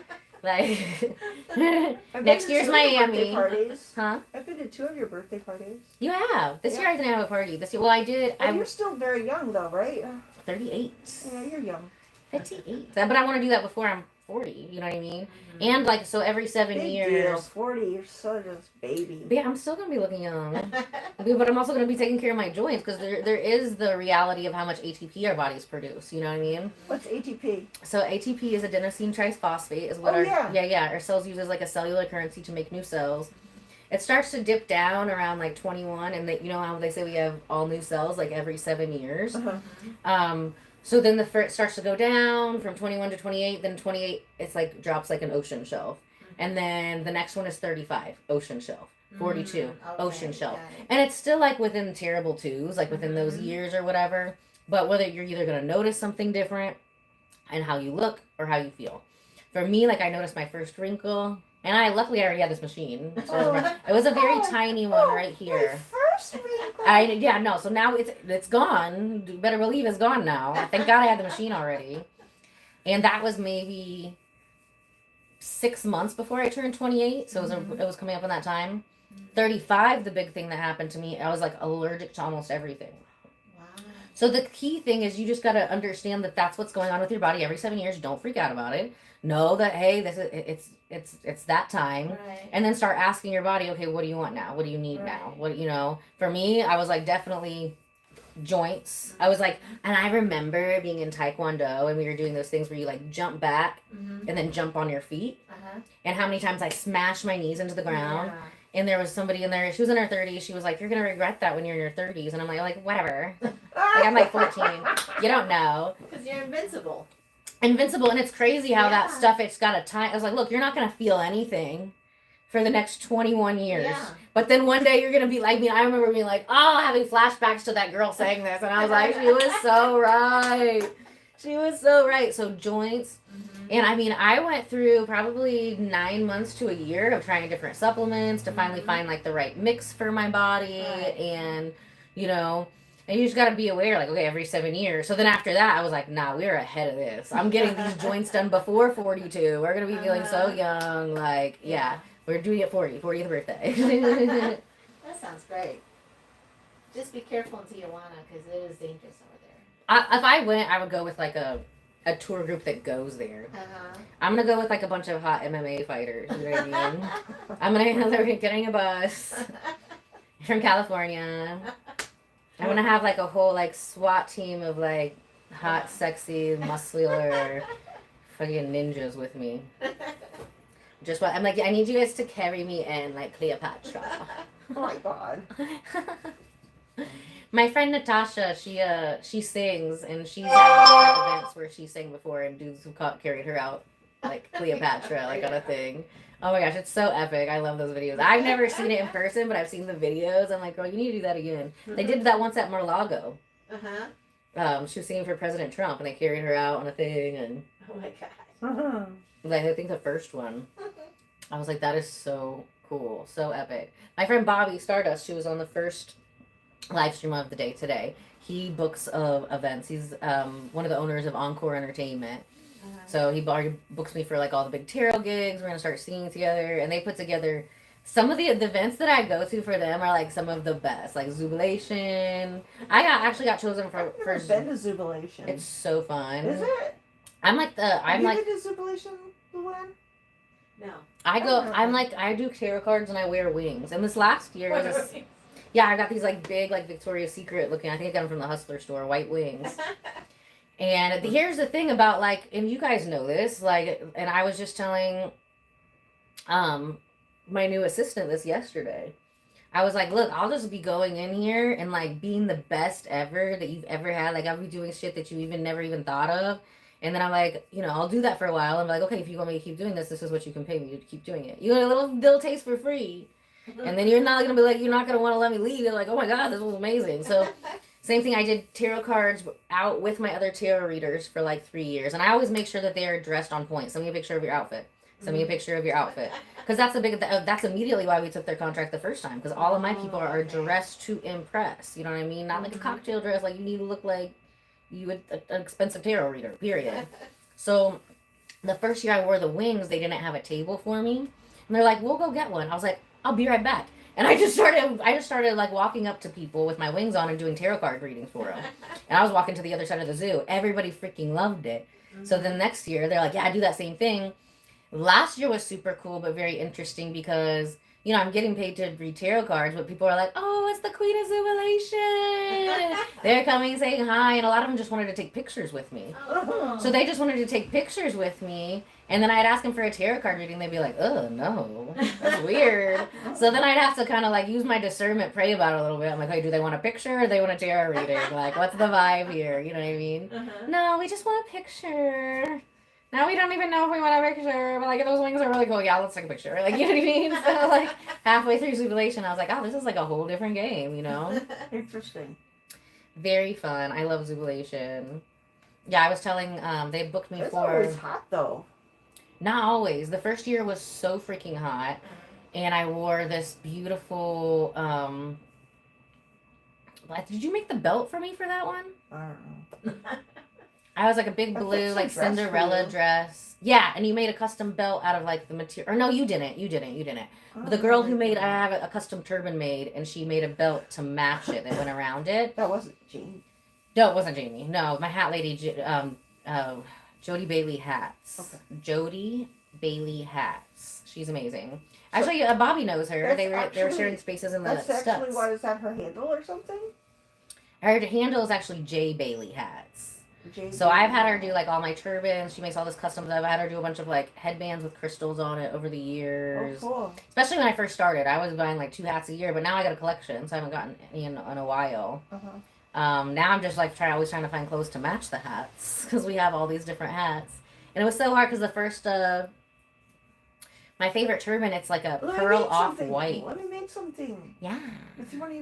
Like, next year's Miami. Parties. Huh? I've been to 2 of your birthday parties. You have. This year I didn't have a party. This year, well, I did. You're still very young, though, right? 38. Yeah, you're young. 58. But I want to do that before I'm 40. You know what I mean? And like, so every 7 years. 40, you're so just baby. But yeah, I'm still going to be looking young. But I'm also going to be taking care of my joints because there is the reality of how much ATP our bodies produce. You know what I mean? What's ATP? So ATP is adenosine triphosphate is what our cells use as like a cellular currency to make new cells. It starts to dip down around like 21, and you know how they say we have all new cells like every 7 years. So then it starts to go down from 21 to 28. Then 28, it's like drops like an ocean shelf, and then the next one is 35, ocean shelf. 42, ocean shelf, and it's still like within terrible twos, like within those years or whatever. But whether you're either gonna notice something different, and how you look or how you feel. For me, like I noticed my first wrinkle, and I luckily already had this machine. So it was a very tiny one right here. So now it's gone. You better believe it's gone now. Thank God I had the machine already. And that was maybe 6 months before I turned 28. So it was coming up in that time. 35, the big thing that happened to me, I was like allergic to almost everything. Wow. So the key thing is you just got to understand that that's what's going on with your body every 7 years. Don't freak out about it. Know that, hey, it's that time. Right. And then start asking your body, okay, what do you want now? What do you need now? For me, I was like definitely joints. I was like, and I remember being in Taekwondo and we were doing those things where you like jump back and then jump on your feet. And how many times I smashed my knees into the ground. Yeah. And there was somebody in there, she was in her 30s. She was like, you're going to regret that when you're in your 30s. And I'm like, whatever. Like, I'm like 14. You don't know. Because you're invincible. And it's crazy how that stuff, it's got a time. I was like, look, you're not going to feel anything for the next 21 years. Yeah. But then one day you're going to be like me. I remember being like, oh, having flashbacks to that girl saying this. And I was like, she was so right. She was so right. So joints. And I mean, I went through probably 9 months to a year of trying different supplements to finally find like the right mix for my body. And, you know, and you just got to be aware, like, okay, every 7 years. So then after that, I was like, nah, we're ahead of this. I'm getting these joints done before 42. We're going to be feeling so young. Like, yeah, we're doing it for you, 40th birthday. That sounds great. Just be careful in Tijuana because it is dangerous over there. If I went, I would go with like a tour group that goes there. I'm going to go with like a bunch of hot MMA fighters. You know what I mean? I'm going to getting a bus from California. I'm gonna have like a whole like SWAT team of like hot, sexy, muscular fucking ninjas with me. Just what I'm like, I need you guys to carry me in like Cleopatra. Oh my God. My friend Natasha, she sings and she's had different events where she sang before and dudes who carried her out like Cleopatra, like on a thing. Oh my gosh, it's so epic. I love those videos. I've never seen it in person, but I've seen the videos. I'm like, girl, you need to do that again. They did that once at Mar-a-Lago. She was singing for President Trump, and they carried her out on a thing. And oh my God. Like, I think the first one. I was like, that is so cool. So epic. My friend Bobby Stardust, she was on the first live stream of the day today. He books events. He's one of the owners of Encore Entertainment. So he already books me for like all the big tarot gigs. We're gonna start singing together, and they put together some of the events that I go to for them are like some of the best, like Zubilation. I actually got chosen for been to Zubilation. It's so fun. Is it? I'm like Have you been to Zubilation, Luann? No. I do tarot cards and I wear wings. And this last year I got these like big like Victoria's Secret looking. I think I got them from the Hustler store, white wings. And here's the thing about like, and you guys know this, like, and I was just telling my new assistant this yesterday. I was like, look, I'll just be going in here and like being the best ever that you've ever had. Like I'll be doing shit that you never even thought of. And then I'm like, you know, I'll do that for a while. I'm like, okay, if you want me to keep doing this, this is what you can pay me to keep doing it. You get a little taste for free. And then you're not going to be like, you're not going to want to let me leave. You're like, oh my God, this was amazing. So same thing, I did tarot cards out with my other tarot readers for like 3 years. And I always make sure that they are dressed on point. Send me a picture of your outfit. Send me a picture of your outfit. Because that's immediately why we took their contract the first time. Because all of my people are dressed to impress. You know what I mean? Not like a cocktail dress. Like you need to look like you would an expensive tarot reader, period. So the first year I wore the wings, they didn't have a table for me. And they're like, we'll go get one. I was like, I'll be right back. And I just started like walking up to people with my wings on and doing tarot card readings for them. And I was walking to the other side of the zoo. Everybody freaking loved it. So the next year they're like, yeah, I do that same thing. Last year was super cool, but very interesting because, you know, I'm getting paid to read tarot cards, but people are like, oh, it's the Queen of Jubilation. They're coming saying hi. And a lot of them just wanted to take pictures with me. So they just wanted to take pictures with me. And then I'd ask them for a tarot card reading. They'd be like, oh, no, that's weird. So then I'd have to kind of like use my discernment, pray about it a little bit. I'm like, hey, do they want a picture or do they want a tarot reading? Like, what's the vibe here? You know what I mean? No, we just want a picture. Now we don't even know if we want a picture. But like, if those wings are really cool, yeah, let's take a picture. Like, you know what I mean? So like, halfway through Jubilation, I was like, oh, this is like a whole different game, you know? Interesting. Very fun. I love Jubilation. Yeah, I was telling, they booked me It's for... always hot, though. Not always. The first year was so freaking hot. And I wore this beautiful, did you make the belt for me for that one? I don't know. I was like a big blue, like Cinderella dress. Yeah, and you made a custom belt out of like the material. Or no, you didn't. But the girl who made, I have a custom turban made, and she made a belt to match it that went around it. That wasn't Jamie. No, it wasn't Jamie. No, my hat lady, Jody Bailey Hats. Okay. Jody Bailey Hats. She's amazing. Actually, Bobby knows her. They were sharing spaces in the That's actually, what is that, her handle or something? Her handle is actually J Bailey Hats. So I've had her do like all my turbans. She makes all this custom stuff. I had her do a bunch of like headbands with crystals on it over the years. Oh, cool. Especially when I first started. I was buying like 2 hats a year, but now I got a collection, so I haven't gotten any in a while. Now I'm just like always trying to find clothes to match the hats because we have all these different hats. And it was so hard because the My favorite turban, it's like a Let me pearl make off something. white. Let me make something. Yeah. Let's see one of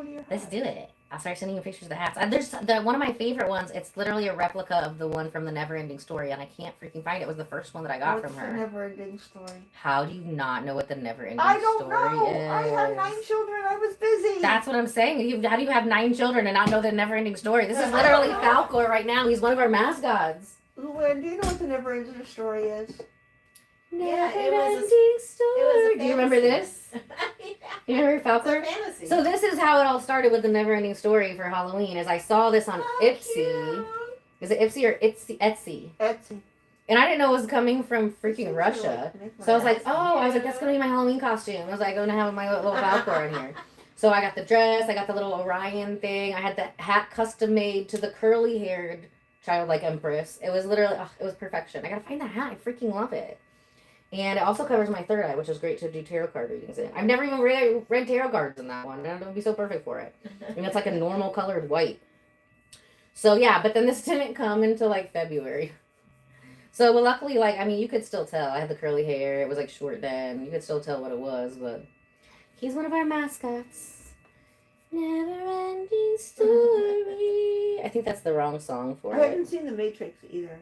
your Let's hats. do it. I'll start sending you pictures of the hats. There's one of my favorite ones. It's literally a replica of the one from the Never Ending Story, and I can't freaking find it. It was the first one that I got What's from her. the never-ending story? How do you not know what the Never Ending I don't Story know. is? I had 9 children. I was busy. That's what I'm saying. How do you have 9 children and not know the Never Ending Story? This is literally Falcor right now. He's one of our mascots. Luann, do you know what the never-ending story is? Yeah, it Never-ending was a Story. Do you remember this? Yeah. You remember It's a Falcor? fantasy. So this is how it all started with the Never Ending Story for Halloween. Is I saw this on Etsy. Cute. Is it Etsy or Etsy? Etsy. And I didn't know it was coming from freaking Russia. So I was like, oh, I was like, that's gonna be my Halloween costume. I was like, I'm gonna have my little Falcor in here. So I got the dress, I got the little Orion thing, I had the hat custom made to the curly haired childlike empress. It was literally, it was perfection. I gotta find that hat. I freaking love it. And it also covers my third eye, which is great to do tarot card readings in. I've never even read tarot cards in that one, and it would be so perfect for it. And it's like a normal colored white. So yeah, but then this didn't come until like February. So, but luckily, like, I mean, you could still tell. I had the curly hair. It was like short then. You could still tell what it was, but he's one of our mascots. Never ending story. I think that's the wrong song for I it. haven't seen The Matrix either.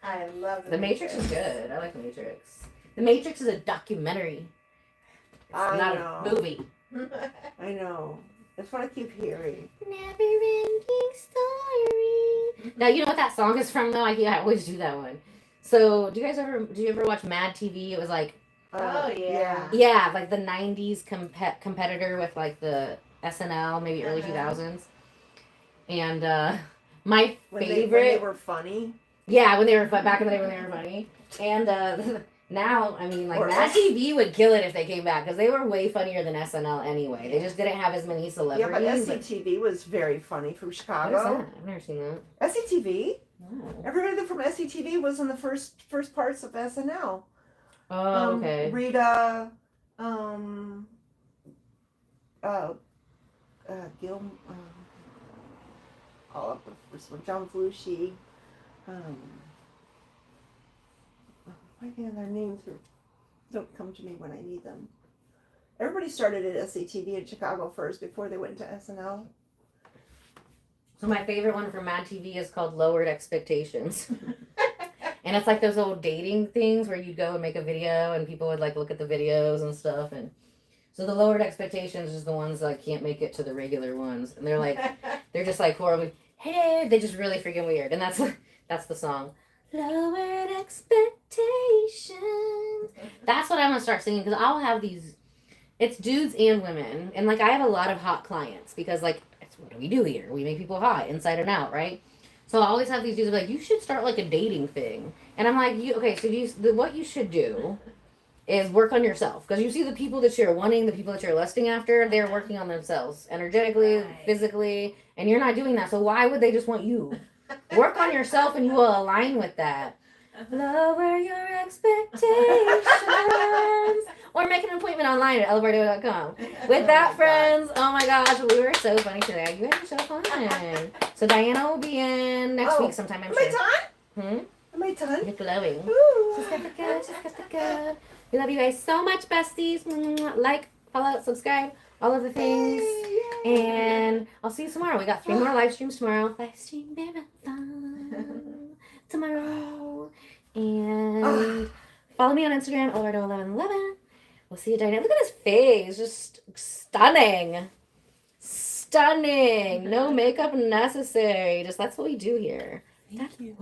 I love The Matrix is good. I like The Matrix. The Matrix is a documentary. It's I not know. a movie. I know. That's what I keep hearing. Never ending story. Now you know what that song is from though? I always do that one. So do you ever watch Mad TV? It was like Oh, yeah. yeah, like the 90s competitor with like the SNL, maybe early 2000s. And my When favorite they were funny. yeah, when they were back in the day when they were funny. And now, I mean, like Or Mad TV would kill it if they came back because they were way funnier than SNL anyway. They just didn't have as many Yeah, celebrities. but SCTV was very funny from What is Chicago. that? I've never seen that. SCTV? Oh, Everybody from SCTV was in the first parts of SNL. oh okay. Rita, Gil, all of the first one, John Belushi, why can't their names don't come to me when I need them? Everybody started at SCTV in Chicago first before they went to SNL. So my favorite one from Mad TV is called Lowered Expectations. And it's like those old dating things where you'd go and make a video and people would like look at the videos and stuff. And so the Lowered Expectations is the ones that can't make it to the regular ones. And they're like, they're just like horribly, hey, they're just really freaking weird. And that's the song. Lowered Expectations. That's what I'm going to start singing because I'll have these, it's dudes and women. And like I have a lot of hot clients because like, what do we do here? We make people hot inside and out, right? So I always have these dudes like, you should start like a dating thing. And I'm like, what you should do is work on yourself. Because you see the people that you're wanting, the people that you're lusting after, they're working on themselves energetically, physically, and you're not doing that. So why would they just want you? Work on yourself and you will align with that. Lower your expectations. Or make an appointment online at elbardo.com. With that, friends, oh my gosh, we were so funny today. You guys are so fun. So Diana will be in next week sometime, I'm Am sure. I done? Hmm? Am I done? You're glowing. Ooh. She's got the good, she's got the good. We love you guys so much, besties. Like, follow, subscribe, all of the things. Yay. And I'll see you tomorrow. We got 3 more live streams tomorrow. Livestream marathon tomorrow. And follow me on Instagram, Alvardo1111. We'll see you, Diana. Look at his face. Just stunning. Stunning. No makeup necessary. Just that's what we do here. Thank you.